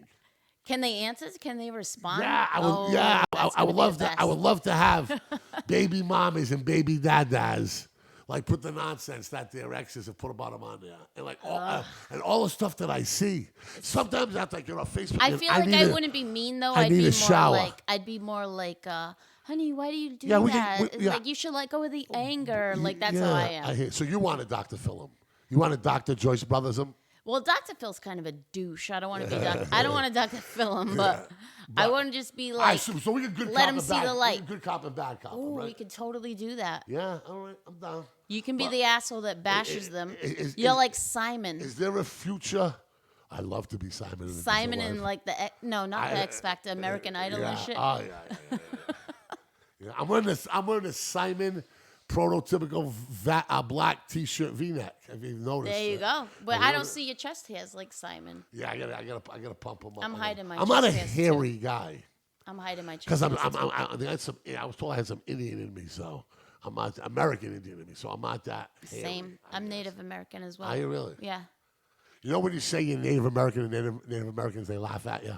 Can they answer? Can they respond? Yeah, I would. Oh, Yeah, that's I would gonna be love the to. I would best. love to have baby mommies and baby dadas. Like, put the nonsense that their exes have put about them on there, and like all the stuff that I see. Sometimes after I get off Facebook, I and feel like need I a- wouldn't be mean though. I I'd need be a more shower. like honey, why do you do Yeah, we that? can- It's yeah. like you should let go of the anger. Like that's how I am. I hear. So you want to Dr. Phil him? You want to Dr. Joyce Brothers him? Well, Dr. Phil's kind of a douche. I don't want to be I don't want to Dr. Phil him, but I want to just be All right, like, so we get good let cop him and see bad. the light. Good cop and bad cop. ooh, right? we could totally do that. Yeah. All right. I'm down. You can be But- the asshole that bashes them. is- You're like Simon. Is there a future? I love to be Simon. In Simon and and like not the X Factor, American Idol yeah. and shit. Oh yeah. Yeah, I'm wearing a Simon prototypical black T-shirt V-neck. Have you noticed? There you it? go. But Have I you don't noticed? see your chest hairs like Simon. Yeah, I gotta pump them up. I'm hiding my I'm not a chest hairs, too. hairy guy I'm hiding my chest. because I hairs. was told I had some Indian in me, so I'm not American Indian in me, so I'm not that hairy, Same. I I'm guess. Native American as well. Are you really? Yeah. You know when you say you're Native American and Native Americans, they laugh at you.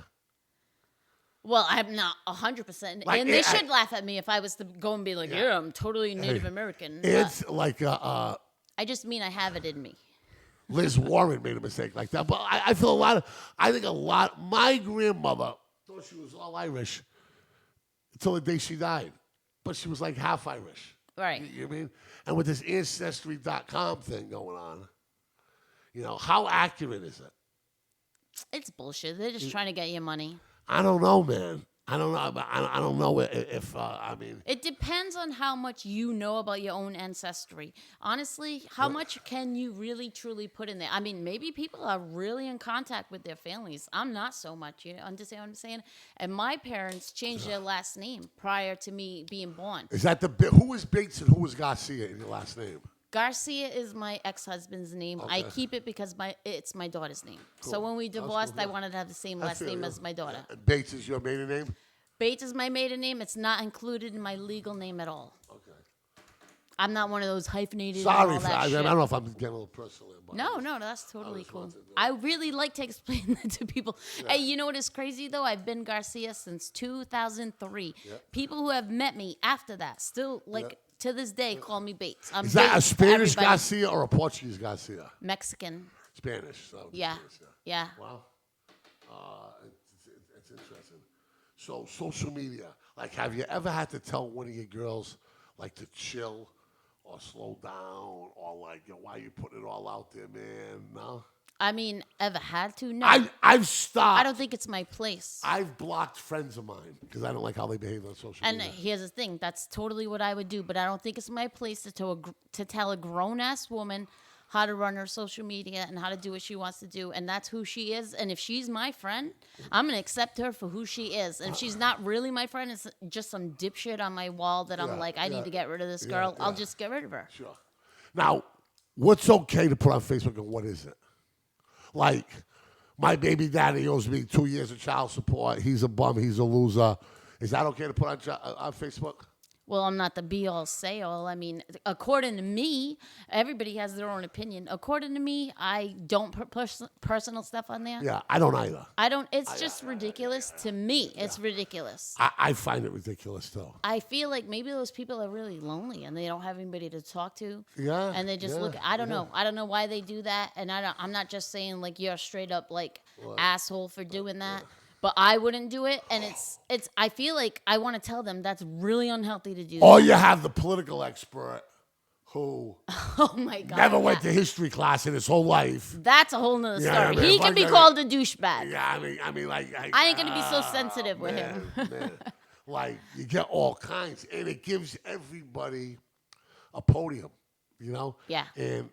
Well, I'm not 100%. Like, and they I- should laugh at me if I was to go and be like, yeah, I'm totally Native American. But It's like I just mean I have it in me. Liz Warren made a mistake like that. But I feel my grandmother thought she was all Irish until the day she died. But she was like half Irish. Right. You know what I mean? And with this Ancestry.com thing going on, how accurate is it? It's bullshit. They're just trying to get your money. I don't know, man. I don't know. I don't know if I mean. It depends on how much you know about your own ancestry. Honestly, how much can you really truly put in there? I mean, maybe people are really in contact with their families. I'm not so much. You understand what I'm saying? And my parents changed their last name prior to me being born. Is that who was Bates and who was Garcia in your last name? Garcia is my ex-husband's name. I keep it because it's my daughter's name. Cool. So when we divorced, cool. I wanted to have the same last name as my daughter. Bates is your maiden name? Bates is my maiden name. It's not included in my legal name at all. Okay. I'm not one of those hyphenated. Sorry, and all that I shit. don't know if I'm getting a little personal. But No, that's totally cool. wanted to do I really like to explain that to people. Hey, you know what is crazy though? I've been Garcia since 2003. Yep. People who have met me after that still to this day call me Bates. I'm Is that a Bates to Spanish everybody. Garcia or a Portuguese Garcia? Mexican. Spanish. So Yeah. Yeah. Wow. It's interesting. So social media, like, have you ever had to tell one of your girls, like, to chill or slow down or like, why you putting it all out there, man? No. I mean, ever had to? No. I've stopped. I don't think it's my place. I've blocked friends of mine because I don't like how they behave on social And media. here's the thing, that's totally what I would do, but I don't think it's my place to tell a grown-ass woman how to run her social media and how to do what she wants to do, and that's who she is. And if she's my friend, I'm going to accept her for who she is. And if she's not really my friend, it's just some dipshit on my wall that I'm like, I need to get rid of this girl, I'll just get rid of her. Sure. Now, what's okay to put on Facebook and what isn't? Like, my baby daddy owes me 2 years of child support. He's a bum. He's a loser. Is that okay to put on Facebook? Well, I'm not the be-all, say-all. I mean, according to me, everybody has their own opinion. According to me, I don't put personal stuff on there. Yeah, I don't either. I don't. It's just ridiculous to me. It's ridiculous. I find it ridiculous, too. I feel like maybe those people are really lonely and they don't have anybody to talk to. Yeah, And they just look. I don't know. I don't know why they do that. And I'm not just saying like you're a straight up like asshole for doing that. But I wouldn't do it, and it's. I feel like I want to tell them that's really unhealthy to do. Or that. you have the political expert who Oh my god! never went to history class in his whole life. That's a whole nother Yeah, story. man, He can be fuck called a douchebag. Yeah, I mean, like I ain't gonna be so sensitive with him. man. Like, you get all kinds, and it gives everybody a podium, you know. Yeah. And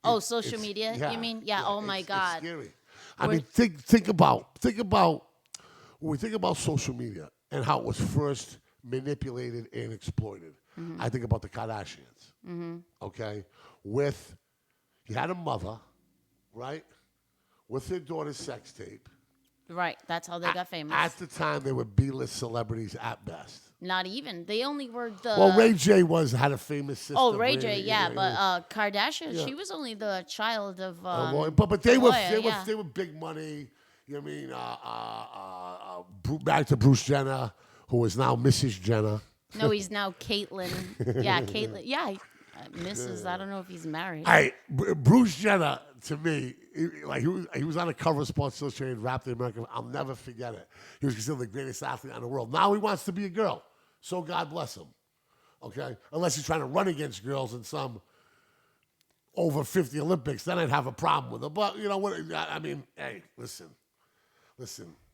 Social it's- media? yeah, You mean? Yeah. Oh my it's god. scary. I mean, think about when we think about social media and how it was first manipulated and exploited. Mm-hmm. I think about the Kardashians. Okay, you had a mother, right, with her daughter's sex tape. Right. That's how they got famous. At the time, they were B-list celebrities at best. Not even. They only were the. Well, Ray J had a famous sister. Oh, Ray J. Yeah, but Kardashian, she was only the child of. But they were lawyer, yeah. they were big money. You know what I mean? Back to Bruce Jenner, who is now Mrs. Jenner. No, he's now Caitlyn. Yeah, Caitlyn. Yeah, Mrs. I don't know if he's married. Bruce Jenner, to me, he was on the cover of Sports Illustrated, Rap the American. I'll never forget it. He was considered the greatest athlete in the world. Now he wants to be a girl. So God bless him. Okay? Unless he's trying to run against girls in some over 50 Olympics, then I'd have a problem with it. But, you know what? I mean, hey, listen.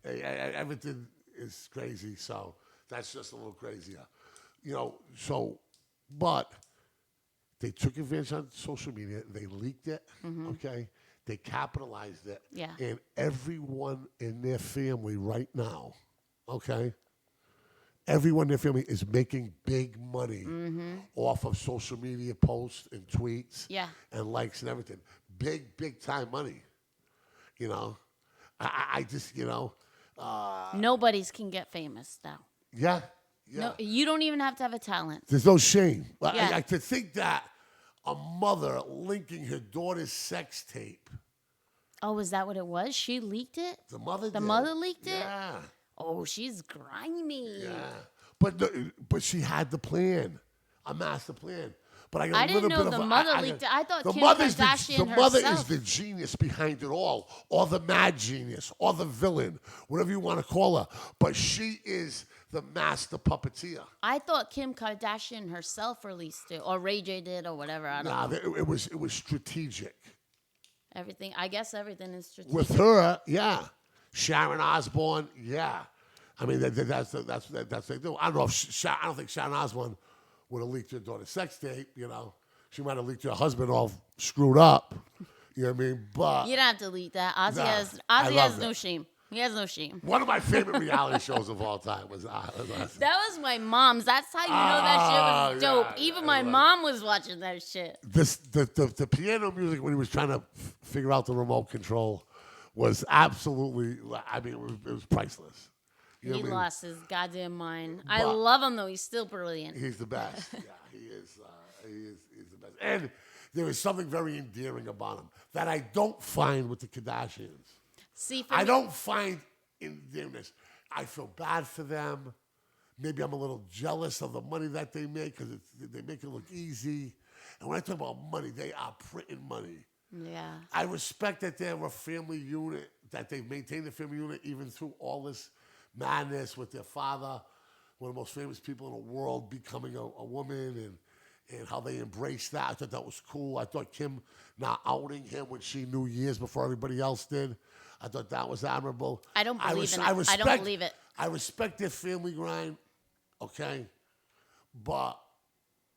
Hey, everything is crazy, so that's just a little crazier. You know, but they took advantage on social media. They leaked it, okay? They capitalized it. Yeah. And everyone in their family right now, okay? Everyone in their family is making big money off of social media posts and tweets and likes and everything. Big time money, you know? I just, you know. Nobody's can get famous now. Yeah. No, you don't even have to have a talent. There's no shame. Yeah. To think that a mother linking her daughter's sex tape. Oh, is that what it was? She leaked it? The mother The did. mother leaked it? Yeah. Oh, she's grimy. Yeah. But she had the plan, a master plan. But I got I a didn't little know bit the of mother leaked it. I thought the Kim mother's Kardashian the mother is herself. the genius behind it all, or the mad genius, or the villain, whatever you want to call her. But she is the master puppeteer. I thought Kim Kardashian herself released it, or Ray J did, or whatever. I don't know. It was strategic. Everything. I guess everything is strategic. With her, yeah. Sharon Osbourne, yeah. I mean, that's what they do. I don't know if I don't think Sharon Osbourne would have leaked her daughter's sex tape. You know, she might have leaked her husband all screwed up. You know what I mean? But You don't have to leak that. Ozzy Nah, has I love has that. no shame. He has no shame. one of my favorite reality shows of all time was That was my mom's. That's how you know that shit was dope. yeah, Even yeah, my it was. mom was watching that shit. The piano music when he was trying to figure out the remote control was absolutely. I mean, it was priceless. You know He what I mean? lost his goddamn mind. I But- love him though. He's still brilliant. He's the best. Yeah, he is. He's the best. And there is something very endearing about him that I don't find with the Kardashians. See, for I me, don't find endearment. I feel bad for them. Maybe I'm a little jealous of the money that they make because they make it look easy. And when I talk about money, they are printing money. Yeah. I respect that they're a family unit, that they've maintained the family unit even through all this madness with their father, one of the most famous people in the world, becoming a woman and how they embraced that. I thought that was cool. I thought Kim not outing him when she knew years before everybody else did. I thought that was admirable. I don't believe in it. I I don't believe it. I respect their family grind, okay? But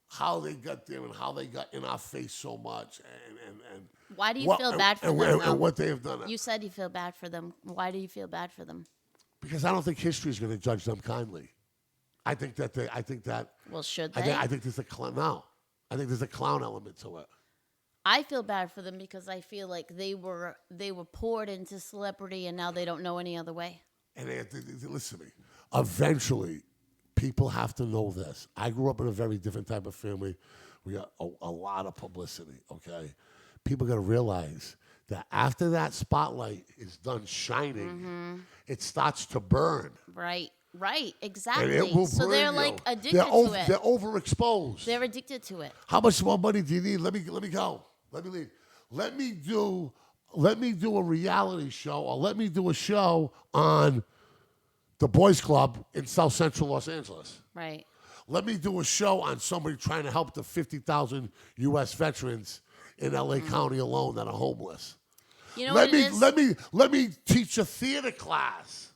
how they got there and how they got in our face so much and Why do you feel bad for them, though? and what they have done. You said you feel bad for them. Why do you feel bad for them? Because I don't think history is going to judge them kindly. I think that Well, should they? I think there's a clown. No, I think there's a clown element to it. I feel bad for them because I feel like they were poured into celebrity and now they don't know any other way. And listen to me. Eventually, people have to know this. I grew up in a very different type of family. We got a lot of publicity, okay? People got to realize that after that spotlight is done shining, it starts to burn. Right, And exactly. it will So burn they're you. like addicted They're to it. They're overexposed. They're addicted to it. How much more money do you need? Let me go. Let me leave. Let me do a reality show, or let me do a show on the Boys Club in South Central Los Angeles. Right. Let me do a show on somebody trying to help the 50,000 U.S. veterans in L.A. County alone that are homeless. You know what it is? Let me teach a theater class,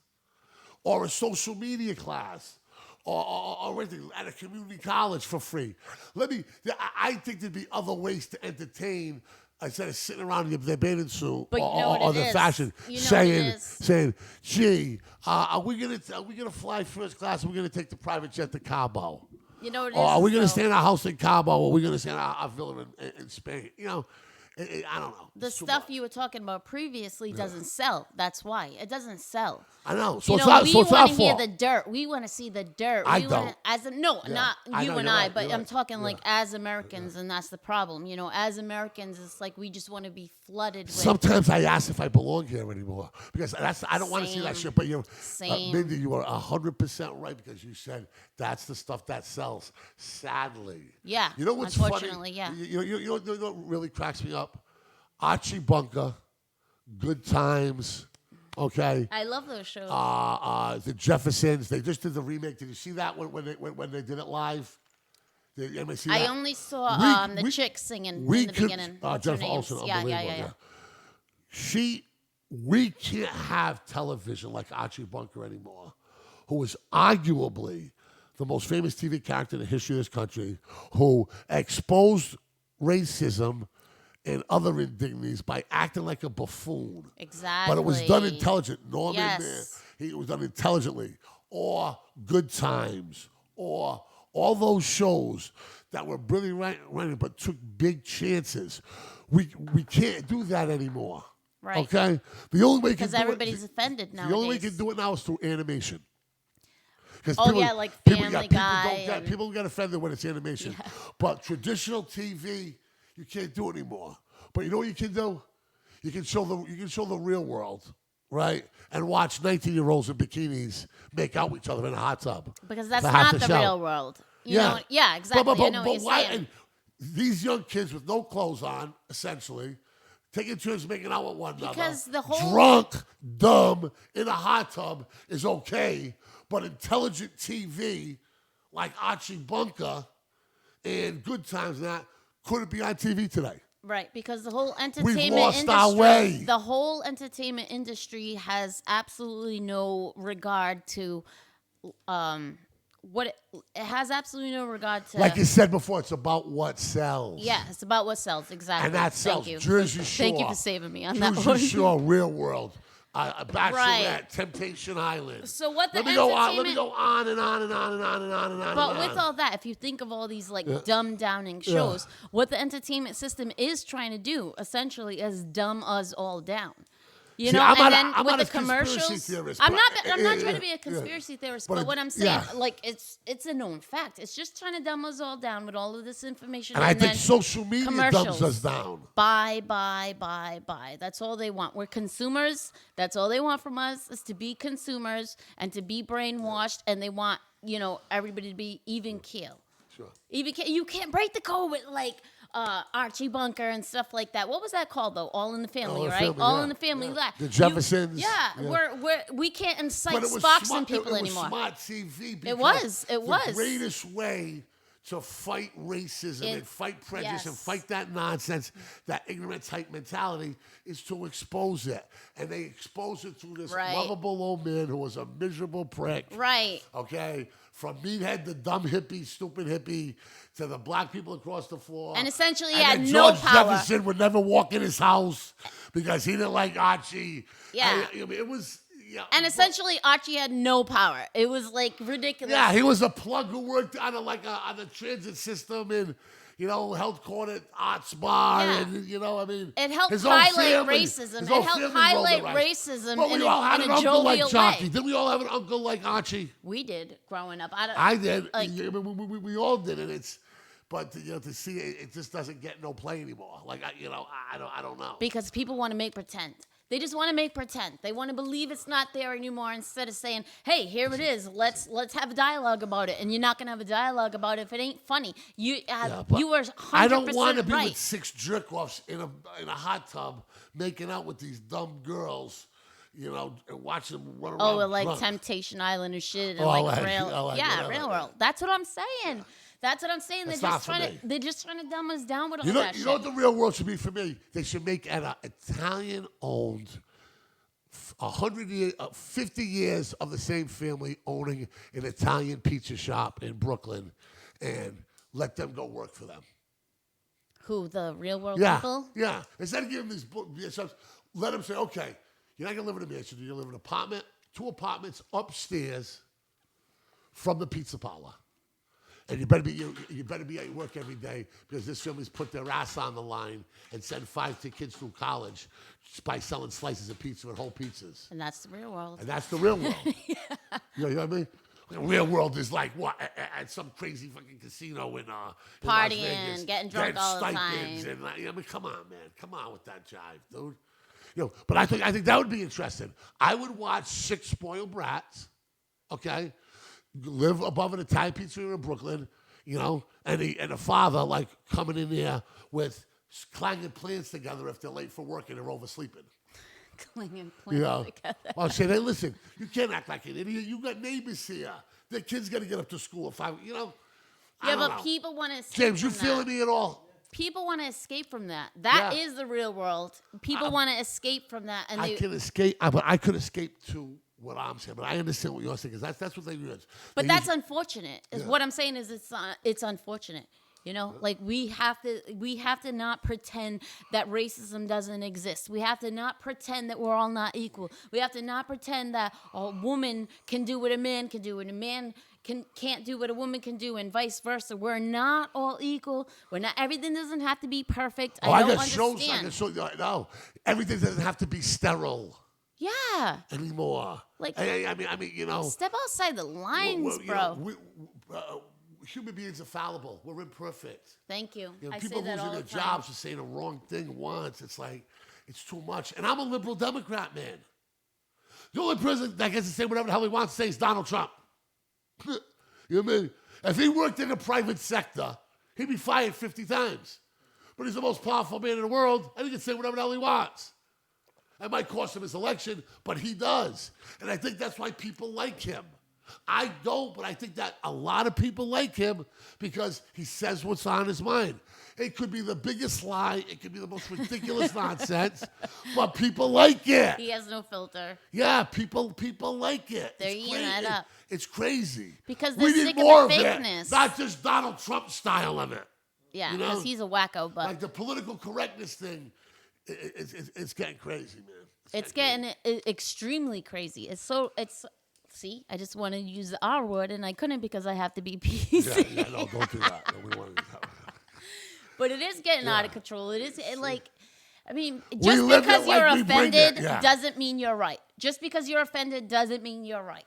or a social media class, or anything at a community college for free. I think there'd be other ways to entertain instead of sitting around in their bathing suit But you know what or it their is? fashion, You know what it is? saying, "Gee, are we gonna fly first class? Or are we gonna take the private jet to Cabo? You know what it is? Or are we gonna though? stay in our house in Cabo? Or are we gonna stay in our villa in Spain? You know, I don't know. The It's too stuff much. you were talking about previously doesn't sell. That's why. It doesn't sell. I know. So You it's know, not. we So it's want our to hear fault. the dirt. We want to see the dirt. I We wanna- don't. As a, no, Yeah. not I you know, and you're I, right, but you're I'm right. talking Yeah. like as Americans, and that's the problem. You know, as Americans, it's like we just want to be flooded with. Sometimes I ask if I belong here anymore because I don't want to see that Same. shit. But Same. Mindy, you are 100% right because you said that's the stuff that sells. Sadly, Yeah, You know what's unfortunately, funny? yeah. You know what really cracks me up? Archie Bunker, Good Times. Okay. I love those shows. The Jeffersons. They just did the remake. Did you see that when they did it live? Did anybody see I that? only saw the chick singing in the beginning. What's her Jennifer name? Olsen, Yeah. unbelievable, we can't have television like Archie Bunker anymore, who is arguably the most famous TV character in the history of this country, who exposed racism and other indignities by acting like a buffoon. Exactly. But it was done intelligent. Norman Yes. there, it was done intelligently. Or Good Times, or all those shows that were brilliant writing but took big chances. We can't do that anymore. Right. Okay? The only way you can Because do everybody's it, offended the only way you nowadays. can do it now is through animation. 'Cause Oh, yeah, like Family Guy and- People get offended when it's animation. But traditional TV, you can't do it anymore. But you know what you can do? You can show the real world, right? And watch 19-year-olds in bikinis make out with each other in a hot tub. Because that's for half not the show. real world. You know, yeah, exactly. I know what you're why? saying. And these young kids with no clothes on, essentially, taking turns making out with one another. Because the whole- drunk, dumb, in a hot tub is okay, but intelligent TV like Archie Bunker and Good Times and that couldn't be on TV today. Right, because the whole entertainment lost industry, our way. the whole entertainment industry has absolutely no regard to, what it has absolutely no regard to. Like you said before, it's about what sells. Yeah, it's about what sells exactly. And that sells. Thank you. Jersey Shore. Thank you for saving me on that Jersey one. Shore, Real World, Bachelorette, Right. Temptation Island. So what the Let me go on. Let me entertainment- go on and on and on and on and on and on. But and with on. all that, if you think of all these like dumb downing shows, what the entertainment system is trying to do essentially is dumb us all down. You See, know, I'm and not then with a the conspiracy commercials, theorist, I'm but not. I'm not trying to be yeah. a conspiracy theorist, But but it- what I'm saying, yeah. like, it's a known fact. It's just trying to dumb us all down with all of this information. And I think then social media commercials. dumbs us down. Buy. That's all they want. We're consumers. That's all they want from us is to be consumers and to be brainwashed. And they want, everybody to be even keel. Sure. Even you can't break the code with like Archie Bunker and stuff like that. What was that called though? All in the Family, All in the right? Family, All yeah, in the Family. yeah. That The Jeffersons, Yeah, yeah. we can't incite But it was Spocks smart, and people it anymore. was smart TV. It was. The greatest way to fight racism and fight prejudice and yes. fight that nonsense, that ignorant type mentality, is to expose it. And they expose it through this Right. lovable old man who was a miserable prick. Right. Okay? From meathead, the dumb hippie, stupid hippie, to the black people across the floor. And essentially he and had then no George power. Jefferson would never walk in his house because he didn't like Archie. Yeah. I mean, it was... Yeah, And essentially Archie had no power. It was like ridiculous. yeah, he was a plug who worked on on the transit system and held court at Arts Bar Yeah. and I mean It helped his own highlight family- racism. his It own helped family rolled highlight the rice. racism But in we all had a an uncle like jovial Jockey. way. Didn't we all have an uncle like Archie? We did growing up. I did. Like- We all did, and it's. But to see it just doesn't get no play anymore. Like I don't know. Because people want to make pretend. They just want to make pretend. They want to believe it's not there anymore instead of saying, "Hey, here it is. Let's have a dialogue about it." And you're not gonna have a dialogue about it if it ain't funny. You But you were 100% I don't want to be right. with 6 jerk-offs in a hot tub making out with these dumb girls, and watch them run around. Oh, well, like drunk. Temptation Island and shit, and Oh, like like- real, oh, like yeah, whatever. Real World. That's what I'm saying. That's what I'm saying. That's They're not just for trying me. they're just trying to dumb us down with all You know, that you shit. know what the real world should be for me? They should make an Italian-owned, 50 years of the same family owning an Italian pizza shop in Brooklyn, and let them go work for them. Who, the Real World Yeah, people? yeah. Instead of giving these shops, let them say, okay, you're not gonna live in a mansion. You're gonna live in an apartment, 2 apartments upstairs from the pizza parlor. And you better be at work every day because this family's put their ass on the line and send 5 kids through college just by selling slices of pizza and whole pizzas. And that's the Real World. And that's the real world. You know what I mean? The real world is like what at some crazy fucking casino in Las Partying, Vegas, getting drunk all the stipends time. And I mean, come on, man, come on with that jive, dude. But I think that would be interesting. I would watch 6 spoiled brats, okay, live above an Italian pizzeria in Brooklyn, and the father like coming in there with clanging plans together if they're late for work and they're oversleeping. Clinging Yeah. together. I'll say, hey, listen, you can't act like an idiot. You got neighbors here. Their kid's got to get up to school at 5. I Yeah, don't but know. people want to escape James, you from feeling that. me at all? People want to escape from that. That Yeah. is the real world. People want to escape from that, and I they. can escape, but I could escape to what I'm saying. But I understand what you're saying because that's what they use. But They that's use- unfortunate. Yeah. What I'm saying is it's unfortunate. Like we have to not pretend that racism doesn't exist. We have to not pretend that we're all not equal. We have to not pretend that a woman can do what a man can do and a man can't do what a woman can do and vice versa. We're not all equal. We're not. Everything doesn't have to be perfect. I don't got shows. I understand. can show you. No, everything doesn't have to be sterile Yeah. anymore. Like- I mean, Step outside the lines, bro. Human beings are fallible. We're imperfect. Thank you. I People say that losing all their the time. jobs for saying the wrong thing once. It's like, it's too much. And I'm a liberal Democrat, man. The only president that gets to say whatever the hell he wants to say is Donald Trump. You know what I mean? If he worked in the private sector, he'd be fired 50 times. But he's the most powerful man in the world, and he can say whatever the hell he wants. It might cost him his election, but he does. And I think that's why people like him. I don't, but I think that a lot of people like him because he says what's on his mind. It could be the biggest lie. It could be the most ridiculous nonsense, but people like it. He has no filter. Yeah, people like it. They're eating that up. It's crazy. Because we they're need sick more of the of fakeness. it, not just Donald Trump style of it. Yeah, You know? because he's a wacko, but Like the political correctness thing, it's getting crazy, man. it's getting extremely crazy. See, I just wanted to use the R word, and I couldn't because I have to be PC. Yeah, no, don't do that. No, we want to do that. But it is getting out of control. I mean, We just live because it like you're we bring offended it, yeah. doesn't mean you're right. Just because you're offended doesn't mean you're right.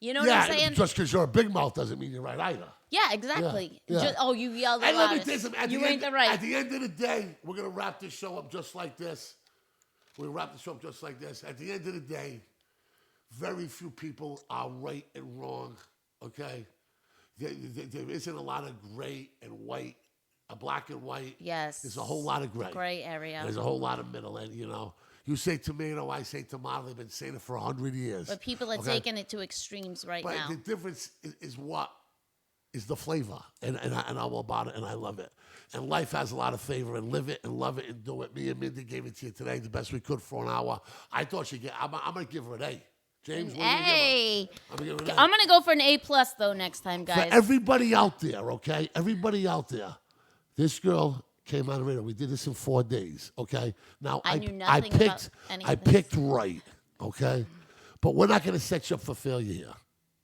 You know what I'm saying? Just because you're a big mouth doesn't mean you're right either. Yeah, exactly. Yeah, yeah. You yelled the And let me loudest. tell you something. You ain't the right. At the end of the day, we're going to wrap this show up just like this. We're going to wrap the show up just like this. At the end of the day, very few people are right and wrong, okay? There isn't a lot of gray and white, black and white. Yes. There's a whole lot of gray. Gray area. There's a whole lot of middle. And, you say tomato, I say tomato. They've been saying it for 100 years. But people are taking it to extremes right But now. the difference is what? Is the flavor. And I'm all about it, and I love it. And life has a lot of flavor, and live it and love it and do it. Me and Mindy gave it to you today the best we could for an hour. I thought she'd get, I'm going to give her an A. James, what are you gonna give her? I'm going to give her an A. I'm gonna go for an A+ though next time, guys. For everybody out there, okay? Everybody out there, this girl came on the radio. We did this in 4 days, okay? Now, I knew nothing about any of I this. picked right, okay? But we're not going to set you up for failure here,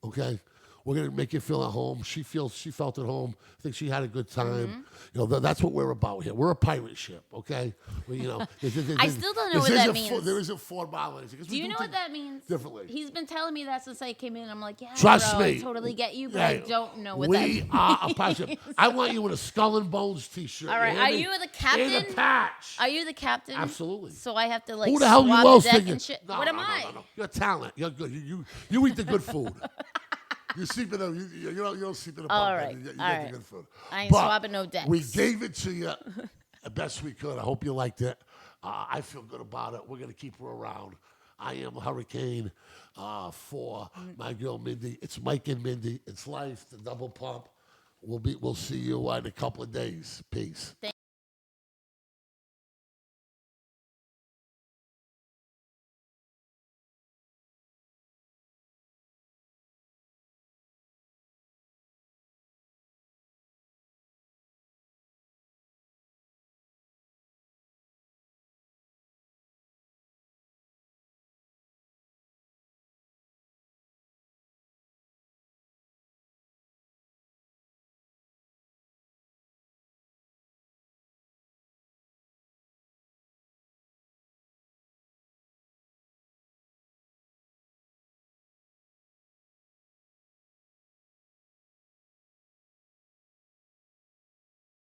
okay? We're going to make you feel at home. She felt at home. I think she had a good time. That's what we're about here. We're a pirate ship, okay? I still don't know what that means. There isn't Fort Myers. Do you know what that means? Differently. He's been telling me that since I came in. I'm like, yeah, Trust bro, me. I totally get you, but I don't know what that means. We are a pirate ship. I want you with a Skull and Bones t-shirt. All right, hear are me? you the captain? And a patch. Are you the captain? Absolutely. So I have to Who the hell you swab else the deck thinking? and shit. No, What am no, I? No. You're talent. You're good. You eat the good food. You sleep in you don't sleep in a bunk. All right, You get all the right. good food. I ain't But swabbing no decks. We gave it to you the best we could. I hope you liked it. I feel good about it. We're gonna keep her around. I am Hurricane for my girl Mindy. It's Mike and Mindy. It's life. The double pump. We'll see you in a couple of days. Peace.